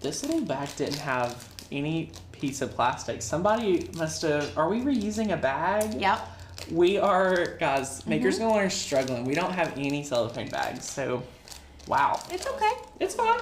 [SPEAKER 1] this little bag didn't have any piece of plastic. Somebody must have, are we reusing a bag?
[SPEAKER 2] Yep.
[SPEAKER 1] We are, guys, Maker's Gonna Learn struggling. We don't have any cellophane bags, so wow.
[SPEAKER 2] It's okay.
[SPEAKER 1] It's fine.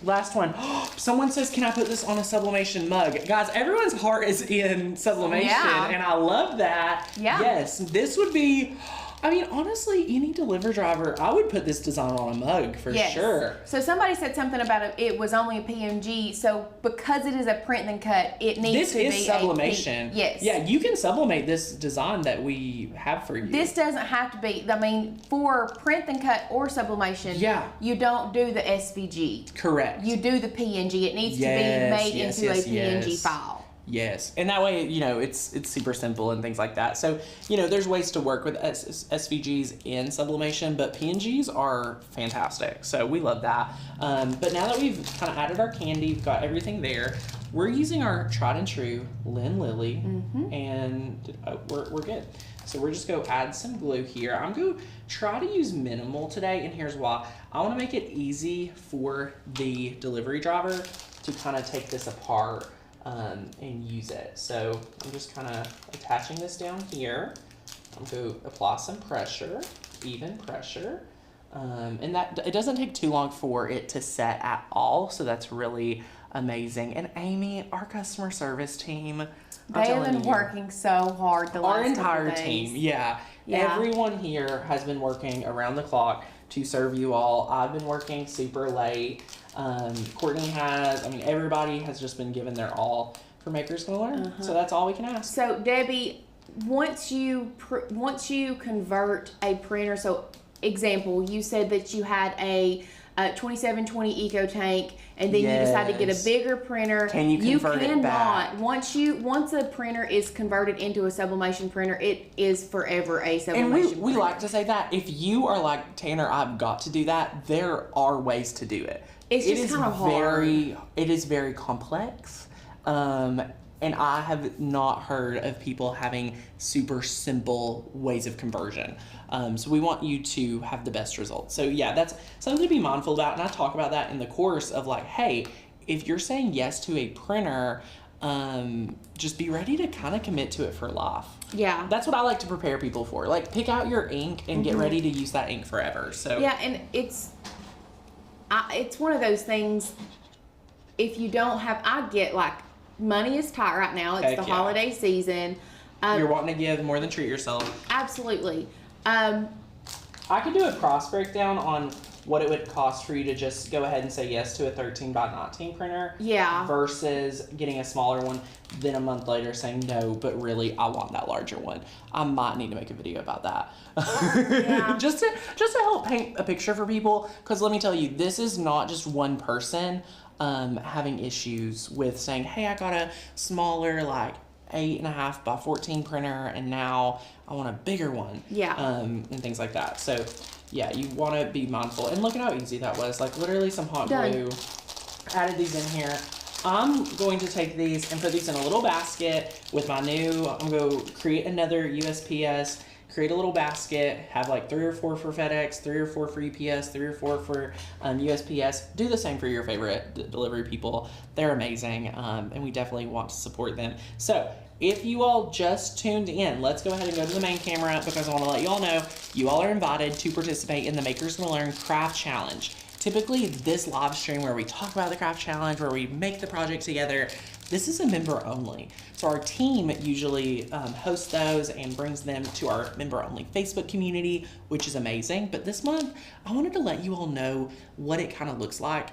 [SPEAKER 1] Last one. Someone says, can I put this on a sublimation mug? Guys, everyone's heart is in sublimation, and I love that.
[SPEAKER 2] Yeah.
[SPEAKER 1] Yes, this would be, I mean, honestly, any delivery driver, I would put this design on a mug for sure.
[SPEAKER 2] So somebody said something about it was only a PMG. So because it is a print and cut, it needs to be
[SPEAKER 1] This is sublimation.
[SPEAKER 2] Yes.
[SPEAKER 1] Yeah, you can sublimate this design that we have for you.
[SPEAKER 2] This doesn't have to be, I mean, for print and cut or sublimation, you don't do the SVG.
[SPEAKER 1] Correct.
[SPEAKER 2] You do the PNG. It needs to be made into a PNG file.
[SPEAKER 1] Yes, and that way, it's super simple and things like that. So, there's ways to work with SVGs in sublimation, but PNGs are fantastic. So we love that. But now that we've kind of added our candy, we've got everything there, we're using our tried and true Lynn Lily, and we're good. So we're just going to add some glue here. I'm going to try to use minimal today, and here's why. I want to make it easy for the delivery driver to kind of take this apart and use it. So I'm just kind of attaching this down here. I'm going to apply some pressure, even pressure. And that it doesn't take too long for it to set at all, so that's really amazing. And Amy, our customer service team,
[SPEAKER 2] they have been working so hard the last
[SPEAKER 1] our entire
[SPEAKER 2] couple days.
[SPEAKER 1] team, yeah. Everyone here has been working around the clock to serve you all. I've been working super late. Courtney has. Everybody has just been given their all for Makers Gonna Learn. So that's all we can ask.
[SPEAKER 2] So Debbie, once you convert a printer, so example, you said that you had a 2720 Eco Tank, and then you decided to get a bigger printer.
[SPEAKER 1] Can you convert it back?
[SPEAKER 2] Once a printer is converted into a sublimation printer, it is forever a sublimation printer.
[SPEAKER 1] And we like to say that if you are like, Tanner, I've got to do that, there are ways to do it.
[SPEAKER 2] It's just kind of hard.
[SPEAKER 1] It is very complex. And I have not heard of people having super simple ways of conversion. So we want you to have the best results. So yeah, that's something to be mindful about. And I talk about that in the course of like, hey, if you're saying yes to a printer, just be ready to kind of commit to it for life.
[SPEAKER 2] Yeah.
[SPEAKER 1] That's what I like to prepare people for. Like, pick out your ink and get ready to use that ink forever. So
[SPEAKER 2] yeah, and it's one of those things, if you don't have, I get like, money is tight right now. It's the holiday season.
[SPEAKER 1] You're wanting to give more than treat yourself.
[SPEAKER 2] Absolutely.
[SPEAKER 1] I could do a cost breakdown on what it would cost for you to just go ahead and say yes to a 13 by 19 printer.
[SPEAKER 2] Yeah.
[SPEAKER 1] Versus getting a smaller one, then a month later saying no, but really I want that larger one. I might need to make a video about that.
[SPEAKER 2] Yeah.
[SPEAKER 1] just to help paint a picture for people, because let me tell you, this is not just one person having issues with saying, hey, I got a smaller, like 8.5 by 14 printer, and now I want a bigger one.
[SPEAKER 2] Yeah.
[SPEAKER 1] And things like that. So yeah, you want to be mindful. And look at how easy that was. Like, literally some hot glue. Added these in here. I'm going to take these and put these in a little basket with my new, I'm going to create another USPS, create a little basket, have like 3 or 4 for FedEx, 3 or 4 for UPS, 3 or 4 for USPS. Do the same for your favorite delivery people. They're amazing, and we definitely want to support them. So if you all just tuned in, let's go ahead and go to the main camera, because I want to let you all know you all are invited to participate in the Makers Gonna Learn Craft Challenge. Typically, this live stream where we talk about the craft challenge, where we make the project together, this is a member only. So our team usually hosts those and brings them to our member only Facebook community, which is amazing. But this month, I wanted to let you all know what it kind of looks like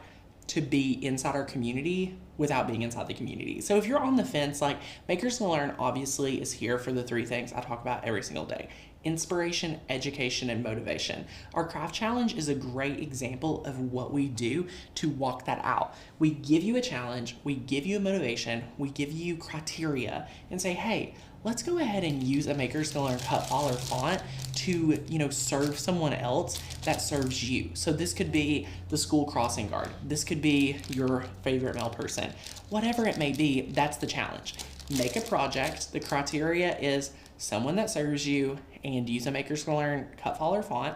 [SPEAKER 1] to be inside our community without being inside the community. So if you're on the fence, like, Makers Gonna Learn obviously is here for the 3 things I talk about every single day: inspiration, education, and motivation. Our craft challenge is a great example of what we do to walk that out. We give you a challenge, we give you a motivation, we give you criteria, and say, hey, let's go ahead and use a Makers Gonna Learn cut file or font to, serve someone else that serves you. So this could be the school crossing guard. This could be your favorite male person. Whatever it may be, that's the challenge. Make a project. The criteria is someone that serves you, and use a Makers Gonna Learn cut file or font.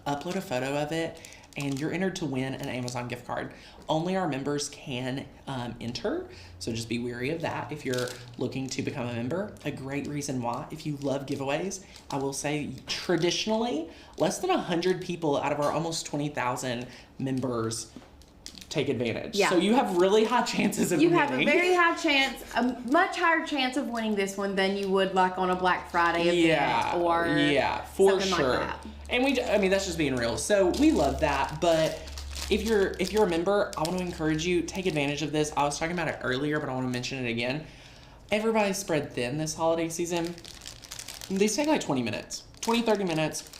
[SPEAKER 1] Upload a photo of it, and you're entered to win an Amazon gift card. Only our members can enter, so just be wary of that if you're looking to become a member. A great reason why, if you love giveaways, I will say traditionally, less than 100 people out of our almost 20,000 members take advantage. Yeah. So you have really high chances of winning.
[SPEAKER 2] You have a very high chance, a much higher chance of winning this one than you would like on a Black Friday event or
[SPEAKER 1] for
[SPEAKER 2] something
[SPEAKER 1] sure.
[SPEAKER 2] like that.
[SPEAKER 1] And that's just being real. So we love that, but if you're a member, I want to encourage you, take advantage of this. I was talking about it earlier, but I want to mention it again. Everybody's spread thin this holiday season. These take like 20 minutes, 20, 30 minutes.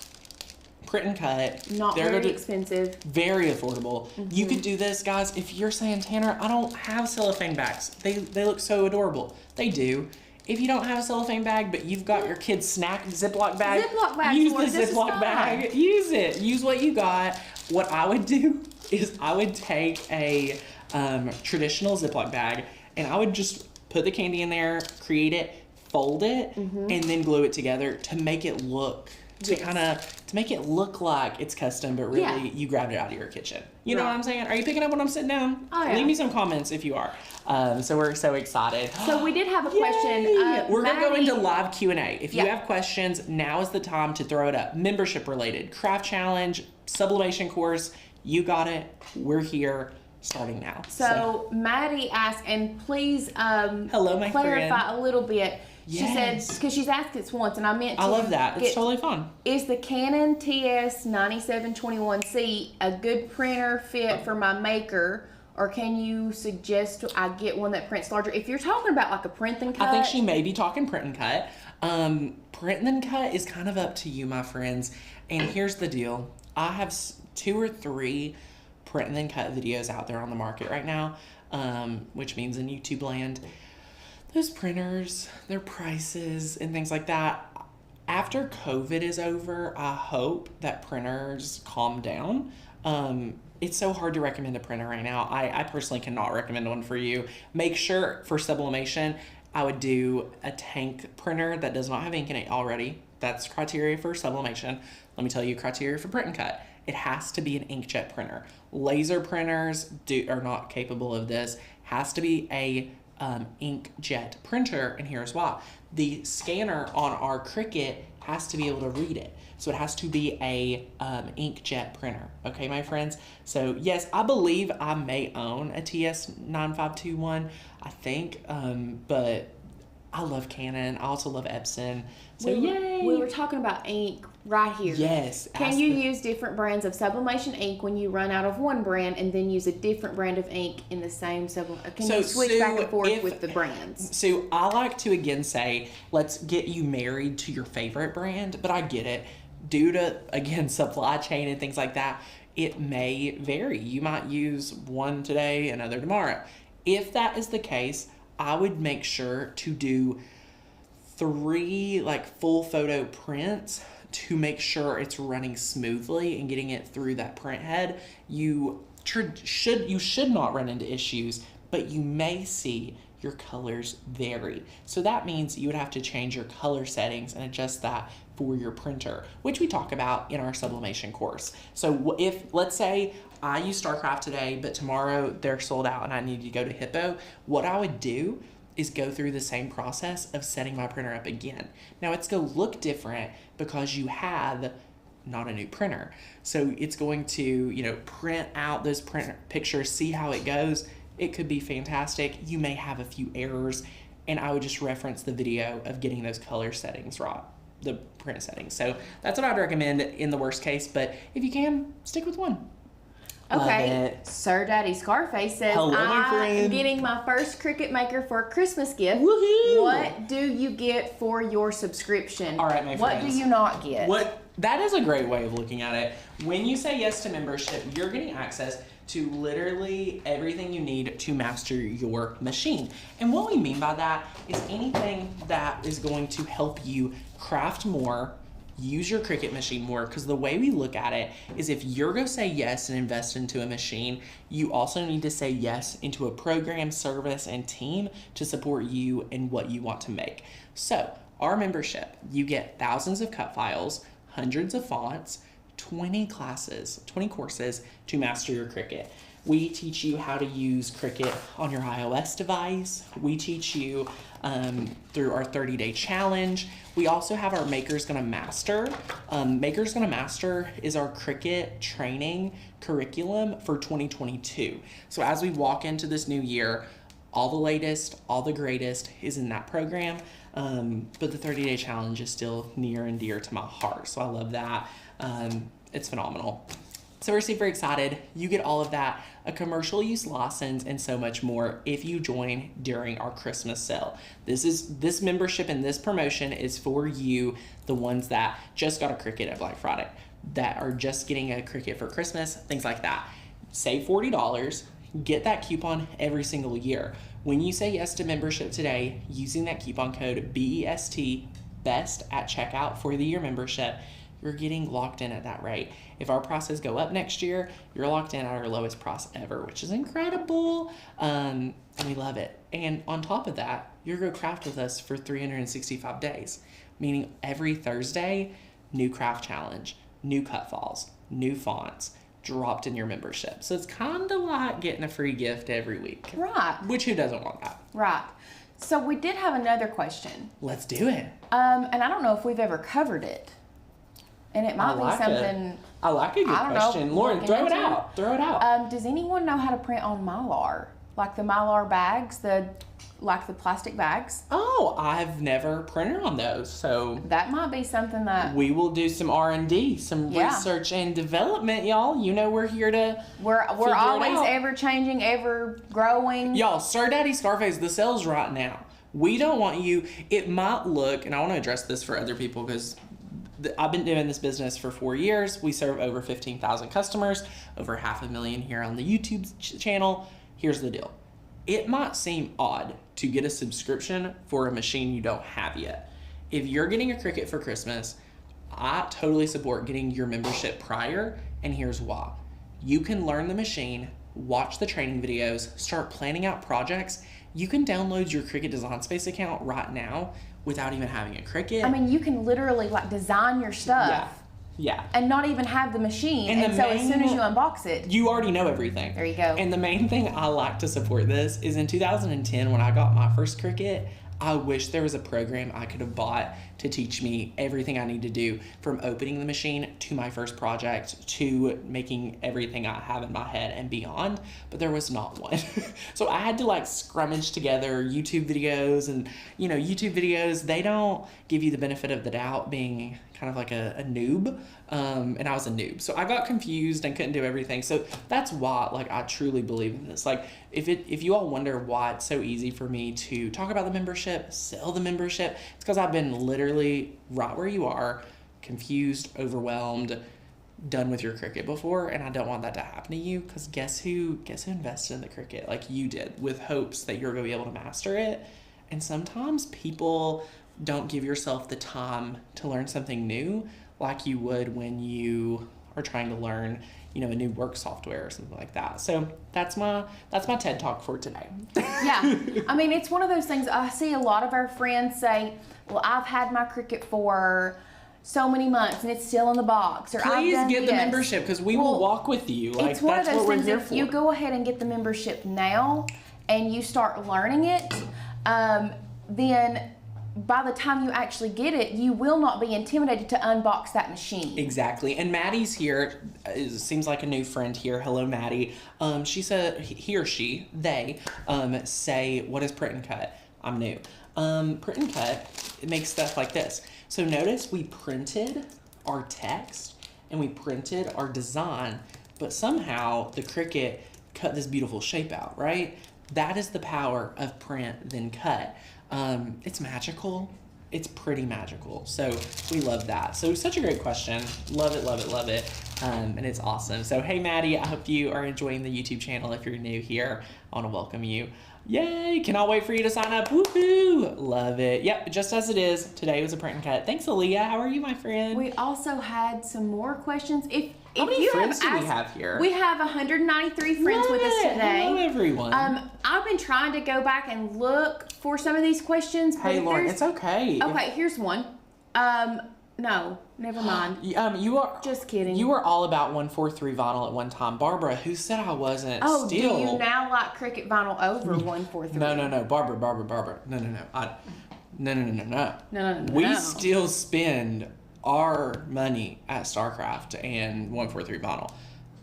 [SPEAKER 1] print and cut.
[SPEAKER 2] Not very expensive.
[SPEAKER 1] Very affordable. You could do this, guys, if you're saying, Tanner, I don't have cellophane bags. They look so adorable. They do. If you don't have a cellophane bag, but you've got your kid's snack Ziploc bag, use the Ziploc bag. Use it. Use what you got. What I would do is I would take a traditional Ziploc bag, and I would just put the candy in there, create it, fold it, and then glue it together to make it look to make it look like it's custom, but really you grabbed it out of your kitchen. You know what I'm saying? Are you picking up when I'm sitting down?
[SPEAKER 2] Oh, yeah.
[SPEAKER 1] Leave me some comments if you are. So we're so excited.
[SPEAKER 2] So we did have a question.
[SPEAKER 1] We're going to go into live Q&A. If you have questions, now is the time to throw it up. Membership related, craft challenge, sublimation course, you got it. We're here. Starting now.
[SPEAKER 2] So Maddie asked, and please
[SPEAKER 1] hello, my
[SPEAKER 2] clarify
[SPEAKER 1] friend.
[SPEAKER 2] A little bit.
[SPEAKER 1] Yes.
[SPEAKER 2] She said, because she's asked this once, and I meant to.
[SPEAKER 1] I love that. It's totally fun.
[SPEAKER 2] Is the Canon TS 9721C a good printer fit for my maker, or can you suggest I get one that prints larger? If you're talking about like a print and cut.
[SPEAKER 1] I think she may be talking print and cut. Print and cut is kind of up to you, my friends. And here's the deal. I have 2 or 3 print and then cut videos out there on the market right now, which means in YouTube land. Those printers, their prices and things like that. After COVID is over, I hope that printers calm down. It's so hard to recommend a printer right now. I personally cannot recommend one for you. Make sure for sublimation, I would do a tank printer that does not have ink in it already. That's criteria for sublimation. Let me tell you criteria for print and cut. It has to be an inkjet printer. Laser printers are not capable of this. Has to be a inkjet printer, and here's why. The scanner on our Cricut has to be able to read it. So it has to be a inkjet printer. Okay, my friends? So yes, I believe I may own a TS9521, I think, but I love Canon. I also love Epson. So yay!
[SPEAKER 2] We were talking about ink right here.
[SPEAKER 1] Yes.
[SPEAKER 2] Can you use different brands of sublimation ink when you run out of one brand and then use a different brand of ink in the same sublimation? Can you switch back and forth with the brands?
[SPEAKER 1] So I like to again say, let's get you married to your favorite brand, but I get it. Due to, again, supply chain and things like that, it may vary. You might use one today, another tomorrow. If that is the case, I would make sure to do 3 like full photo prints to make sure it's running smoothly and getting it through that print head. You should not run into issues, but you may see your colors vary. So that means you would have to change your color settings and adjust that for your printer, which we talk about in our sublimation course. So if, let's say, I use StarCraft today, but tomorrow they're sold out and I need to go to Hippo, what I would do is go through the same process of setting my printer up again. Now it's going to look different because you have not a new printer. So it's going to, print out those print pictures, see how it goes. It could be fantastic. You may have a few errors, and I would just reference the video of getting those color settings right, the print settings. So that's what I'd recommend in the worst case, but if you can, stick with one.
[SPEAKER 2] Okay, Sir Daddy Scarface says,
[SPEAKER 1] hello, my friend.
[SPEAKER 2] I'm getting my first Cricut maker for a Christmas gift.
[SPEAKER 1] Woohoo!
[SPEAKER 2] What do you get for your subscription?
[SPEAKER 1] All right, my friends.
[SPEAKER 2] What do you not get?
[SPEAKER 1] That is a great way of looking at it. When you say yes to membership, you're getting access to literally everything you need to master your machine. And what we mean by that is anything that is going to help you craft more, use your Cricut machine more, because the way we look at it is if you're going to say yes and invest into a machine, you also need to say yes into a program, service, and team to support you and what you want to make. So our membership, you get thousands of cut files, hundreds of fonts, 20 courses to master your Cricut. We teach you how to use Cricut on your iOS device. We teach you through our 30-day challenge. We also have our Maker's Gonna Master. Maker's Gonna Master is our Cricut training curriculum for 2022. So as we walk into this new year, all the latest, all the greatest is in that program. But the 30-day challenge is still near and dear to my heart. So I love that. It's phenomenal. So we're super excited. You get all of that, a commercial use license, and so much more if you join during our Christmas sale. This membership and this promotion is for you, the ones that just got a Cricut at Black Friday. that are just getting a Cricut for Christmas, things like that. Save $40, get that coupon every single year. When you say yes to membership today, using that coupon code BEST, BEST at checkout for the year membership, you're getting locked in at that rate. If our prices go up next year, you're locked in at our lowest price ever, which is incredible. And we love it. And on top of that, you're going to craft with us for 365 days, meaning every Thursday, new craft challenge, new cut files, new fonts dropped in your membership. So it's kind of like getting a free gift every week.
[SPEAKER 2] Right.
[SPEAKER 1] Which who doesn't want that?
[SPEAKER 2] Right. So we did have another question.
[SPEAKER 1] Let's do it.
[SPEAKER 2] And I don't know if we've ever covered it. And it might be something.
[SPEAKER 1] I like a good question. Lauren, throw it out. Throw it out.
[SPEAKER 2] Does anyone know how to print on Mylar? Like the Mylar bags, like the plastic bags?
[SPEAKER 1] Oh, I've never printed on those. So
[SPEAKER 2] that might be something that
[SPEAKER 1] we will do some R&D, some research and development, y'all. You know we're here to
[SPEAKER 2] We're always ever changing, ever growing.
[SPEAKER 1] Y'all, Sir Daddy Scarface, the sales right now. We don't want you, it might look, and I want to address this for other people because I've been doing this business for 4 years. We serve over 15,000 customers, over 500,000 here on the YouTube channel. Here's the deal. It might seem odd to get a subscription for a machine you don't have yet. If you're getting a Cricut for Christmas, I totally support getting your membership prior, and here's why. You can learn the machine, watch the training videos, start planning out projects. You can download your Cricut Design Space account right now without even having a Cricut.
[SPEAKER 2] I mean, you can literally like design your stuff.
[SPEAKER 1] Yeah.
[SPEAKER 2] And not even have the machine. And so as soon as you unbox it,
[SPEAKER 1] you already know everything.
[SPEAKER 2] There you go.
[SPEAKER 1] And the main thing I like to support this is in 2010 when I got my first Cricut, I wish there was a program I could have bought to teach me everything I need to do from opening the machine to my first project to making everything I have in my head and beyond, but there was not one. So I had to like scrummage together YouTube videos, and YouTube videos, they don't give you the benefit of the doubt, being kind of like a noob. And I was a noob. So I got confused and couldn't do everything. So that's why I truly believe in this. If you all wonder why it's so easy for me to talk about the membership, sell the membership, it's because I've been literally right where you are, confused, overwhelmed, done with your Cricut before, and I don't want that to happen to you, because guess who invested in the Cricut like you did, with hopes that you're going to be able to master it. And sometimes people don't give yourself the time to learn something new like you would when you are trying to learn a new work software or something like that. So that's my TED Talk for today.
[SPEAKER 2] Yeah. I mean, it's one of those things. I see a lot of our friends say, well, I've had my Cricut for so many months and it's still in the box. Or
[SPEAKER 1] please
[SPEAKER 2] I've done
[SPEAKER 1] get the membership, because we will walk with you.
[SPEAKER 2] It's one of those things. If you go ahead and get the membership now and you start learning it, then by the time you actually get it, you will not be intimidated to unbox that machine.
[SPEAKER 1] Exactly. And Maddie's here. Seems like a new friend here. Hello, Maddie. She said, he or she, they, say, what is print and cut? I'm new. Print and cut, it makes stuff like this. So notice we printed our text and we printed our design, but somehow the Cricut cut this beautiful shape out, right? That is the power of print then cut. It's magical. It's pretty magical. So we love that. So such a great question. Love it, love it, love it. And it's awesome. So hey, Maddie, I hope you are enjoying the YouTube channel. If you're new here, I want to welcome you. Yay! Cannot wait for you to sign up. Woohoo! Love it. Yep, just as it is. Today was a print and cut. Thanks, Aaliyah. How are you, my friend?
[SPEAKER 2] We also had some more questions.
[SPEAKER 1] How many friends do we have here?
[SPEAKER 2] We have 193 friends with us today.
[SPEAKER 1] Hello, everyone.
[SPEAKER 2] I've been trying to go back and look for some of these questions.
[SPEAKER 1] Hey, Lauren, it's okay.
[SPEAKER 2] Okay, here's one. No, never mind.
[SPEAKER 1] You are
[SPEAKER 2] just kidding.
[SPEAKER 1] You were all about 143 vinyl at one time, Barbara. Who said I wasn't?
[SPEAKER 2] Oh,
[SPEAKER 1] still.
[SPEAKER 2] Do you now like Cricut vinyl over 143?
[SPEAKER 1] No, Barbara. No. We still spend our money at StarCraft and 143 vinyl.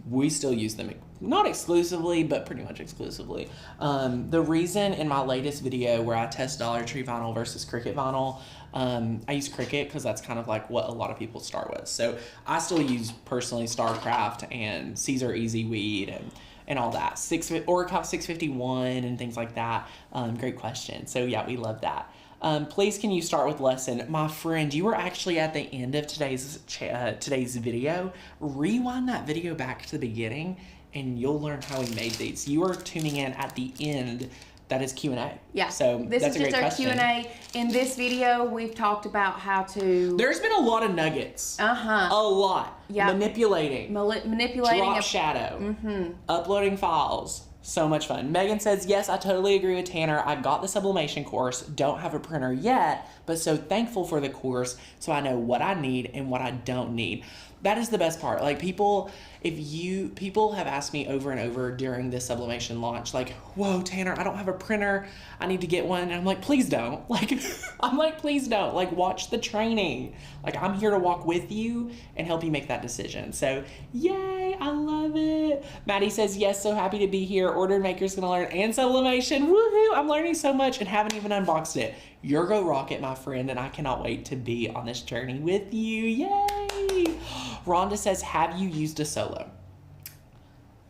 [SPEAKER 1] We still use them, not exclusively, but pretty much exclusively. The reason in my latest video where I test Dollar Tree vinyl versus Cricut vinyl, I use Cricut because that's kind of like what a lot of people start with. So I still use personally StarCraft and Caesar Easy Weed and all that. Oricop 651 and things like that. Great question. So yeah, we love that. Please can you start with lesson? My friend, you were actually at the end of today's video. Rewind that video back to the beginning and you'll learn how we made these. You are tuning in at the end. That is Q&A.
[SPEAKER 2] Yeah.
[SPEAKER 1] So
[SPEAKER 2] this
[SPEAKER 1] that's
[SPEAKER 2] is
[SPEAKER 1] a
[SPEAKER 2] just
[SPEAKER 1] great
[SPEAKER 2] our
[SPEAKER 1] question.
[SPEAKER 2] Q&A. In this video, we've talked about how to...
[SPEAKER 1] There's been a lot of nuggets.
[SPEAKER 2] Uh-huh.
[SPEAKER 1] A lot.
[SPEAKER 2] Yeah.
[SPEAKER 1] Manipulating.
[SPEAKER 2] Manipulating.
[SPEAKER 1] Drop shadow. Uploading files. So much fun. Megan says, yes, I totally agree with Tanner. I got the sublimation course. Don't have a printer yet, but so thankful for the course so I know what I need and what I don't need. That is the best part. Like people have asked me over and over during this sublimation launch, like, whoa, Tanner, I don't have a printer. I need to get one. And I'm like, please don't. Like, please don't. Like, watch the training. Like, I'm here to walk with you and help you make that decision. So, yay, I love it. Maddie says, yes, so happy to be here. Ordered Maker's Gonna Learn and sublimation. Woohoo, I'm learning so much and haven't even unboxed it. You're go rocket, my friend, and I cannot wait to be on this journey with you. Yay! Rhonda says, have you used a solo?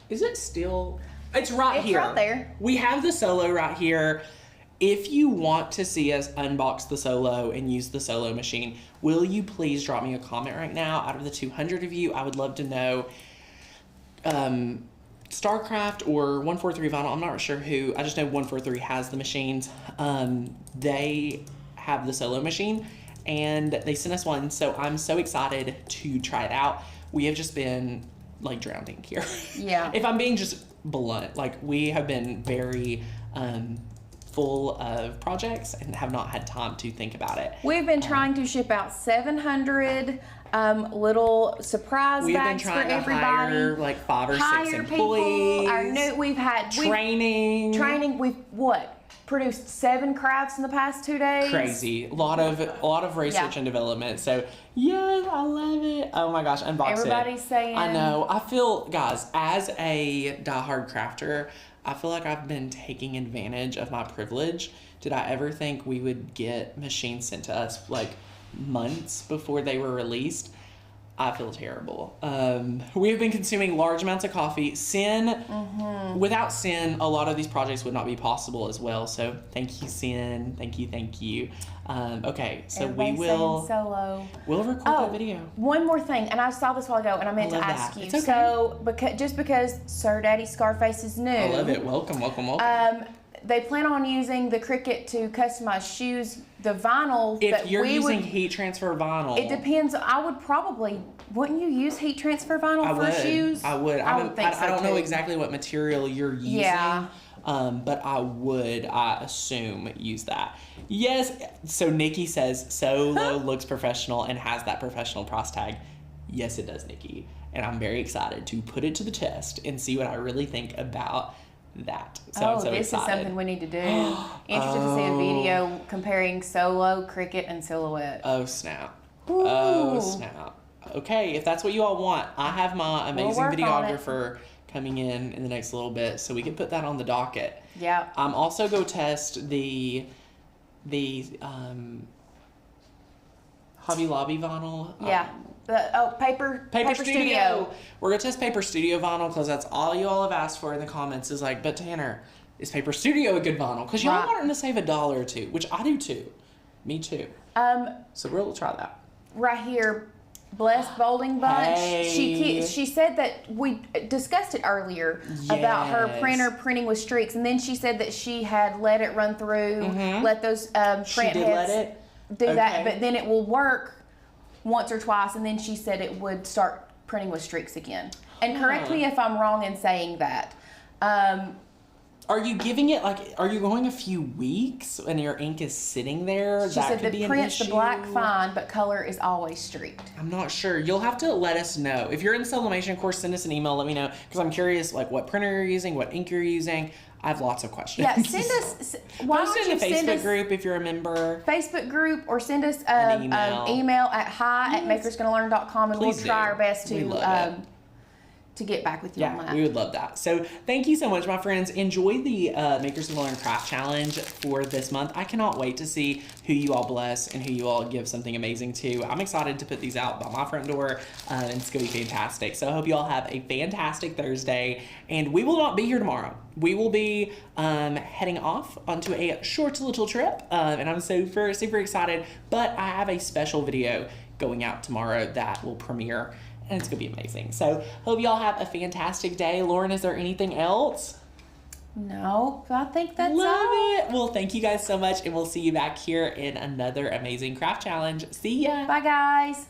[SPEAKER 1] Is it still? It's right here.
[SPEAKER 2] It's right there.
[SPEAKER 1] We have the solo right here. If you want to see us unbox the solo and use the solo machine, will you please drop me a comment right now? Out of the 200 of you, I would love to know StarCraft or 143 Vinyl. I'm not sure who. I just know 143 has the machines. They have the solo machine and they sent us one. So I'm so excited to try it out. We have just been like drowning here.
[SPEAKER 2] Yeah.
[SPEAKER 1] If I'm being just blunt, like we have been very full of projects and have not had time to think about it.
[SPEAKER 2] We've been trying to ship out 700 little surprise bags for everybody.
[SPEAKER 1] We've been trying to hire like 5 or 6 employees.
[SPEAKER 2] We've had training. We've produced 7 crafts in the past 2 days.
[SPEAKER 1] Crazy. A lot of research and development. So yes, I love it. Oh my gosh, unbox it.
[SPEAKER 2] Everybody's saying.
[SPEAKER 1] I know. I feel, guys, as a diehard crafter, I feel like I've been taking advantage of my privilege. Did I ever think we would get machines sent to us like months before they were released? I feel terrible. We have been consuming large amounts of coffee. Without Sin, a lot of these projects would not be possible as well. So thank you, Sin. Thank you. Okay, so we'll record that video.
[SPEAKER 2] One more thing, and I saw this a while ago, and I meant to ask you.
[SPEAKER 1] It's okay.
[SPEAKER 2] So, because Sir Daddy Scarface is new.
[SPEAKER 1] I love it. Welcome.
[SPEAKER 2] They plan on using the Cricut to customize shoes. The vinyl
[SPEAKER 1] if you're using heat transfer vinyl,
[SPEAKER 2] it depends. Wouldn't you use heat transfer vinyl for shoes?
[SPEAKER 1] I would.
[SPEAKER 2] I would think so
[SPEAKER 1] I don't know
[SPEAKER 2] too.
[SPEAKER 1] exactly what material you're using.
[SPEAKER 2] Yeah.
[SPEAKER 1] But I assume, use that. Yes. So Nikki says Solo looks professional and has that professional price tag. Yes, it does, Nikki. And I'm very excited to put it to the test and see what I really think about that. So I'm so
[SPEAKER 2] this
[SPEAKER 1] excited.
[SPEAKER 2] is something we need to do. Interested to see a video comparing Solo, Cricut, and Silhouette.
[SPEAKER 1] Oh, snap.
[SPEAKER 2] Ooh.
[SPEAKER 1] Oh, snap. Okay, if that's what you all want, I have my amazing videographer coming in the next little bit, so we can put that on the docket.
[SPEAKER 2] Yeah.
[SPEAKER 1] I'm also go test the Hobby Lobby vinyl.
[SPEAKER 2] Yeah. Paper Studio.
[SPEAKER 1] We're gonna test Paper Studio vinyl because that's all you all have asked for in the comments. Is like, but Tanner, is Paper Studio a good vinyl? Because y'all wanting to save $1 or $2, which I do too. Me too. So we'll try that.
[SPEAKER 2] Right here, Blessed Bolding Bunch.
[SPEAKER 1] Hey.
[SPEAKER 2] She said that we discussed it earlier about her printer printing with streaks, and then she said that she had let it run through, let those print heads do that, but then it will work once or twice, and then she said it would start printing with streaks again. And correct me if I'm wrong in saying that.
[SPEAKER 1] Are you giving it are you going a few weeks and your ink is sitting there?
[SPEAKER 2] She said the print's the black fine, but color is always streaked.
[SPEAKER 1] I'm not sure. You'll have to let us know. If you're in the sublimation course, send us an email, let me know, because I'm curious what printer you're using, what ink you're using. I have lots of questions.
[SPEAKER 2] Yeah, send us. Why
[SPEAKER 1] Post it in the Facebook group if you're a member.
[SPEAKER 2] Facebook group, or send us an email at hi@makersgonnalearn.com, and we'll try our best to get back with you on that.
[SPEAKER 1] We would love that. So thank you so much, my friends. Enjoy the Makers and Learn Craft Challenge for this month. I cannot wait to see who you all bless and who you all give something amazing to. I'm excited to put these out by my front door, and it's going to be fantastic. So I hope you all have a fantastic Thursday, and we will not be here tomorrow. We will be heading off onto a short little trip, and I'm super excited, but I have a special video going out tomorrow that will premiere, and it's gonna be amazing. So hope y'all have a fantastic day. Lauren, is there anything else?
[SPEAKER 2] No, I think that's all.
[SPEAKER 1] Love it. Well, thank you guys so much, and we'll see you back here in another amazing craft challenge. See ya.
[SPEAKER 2] Bye, guys.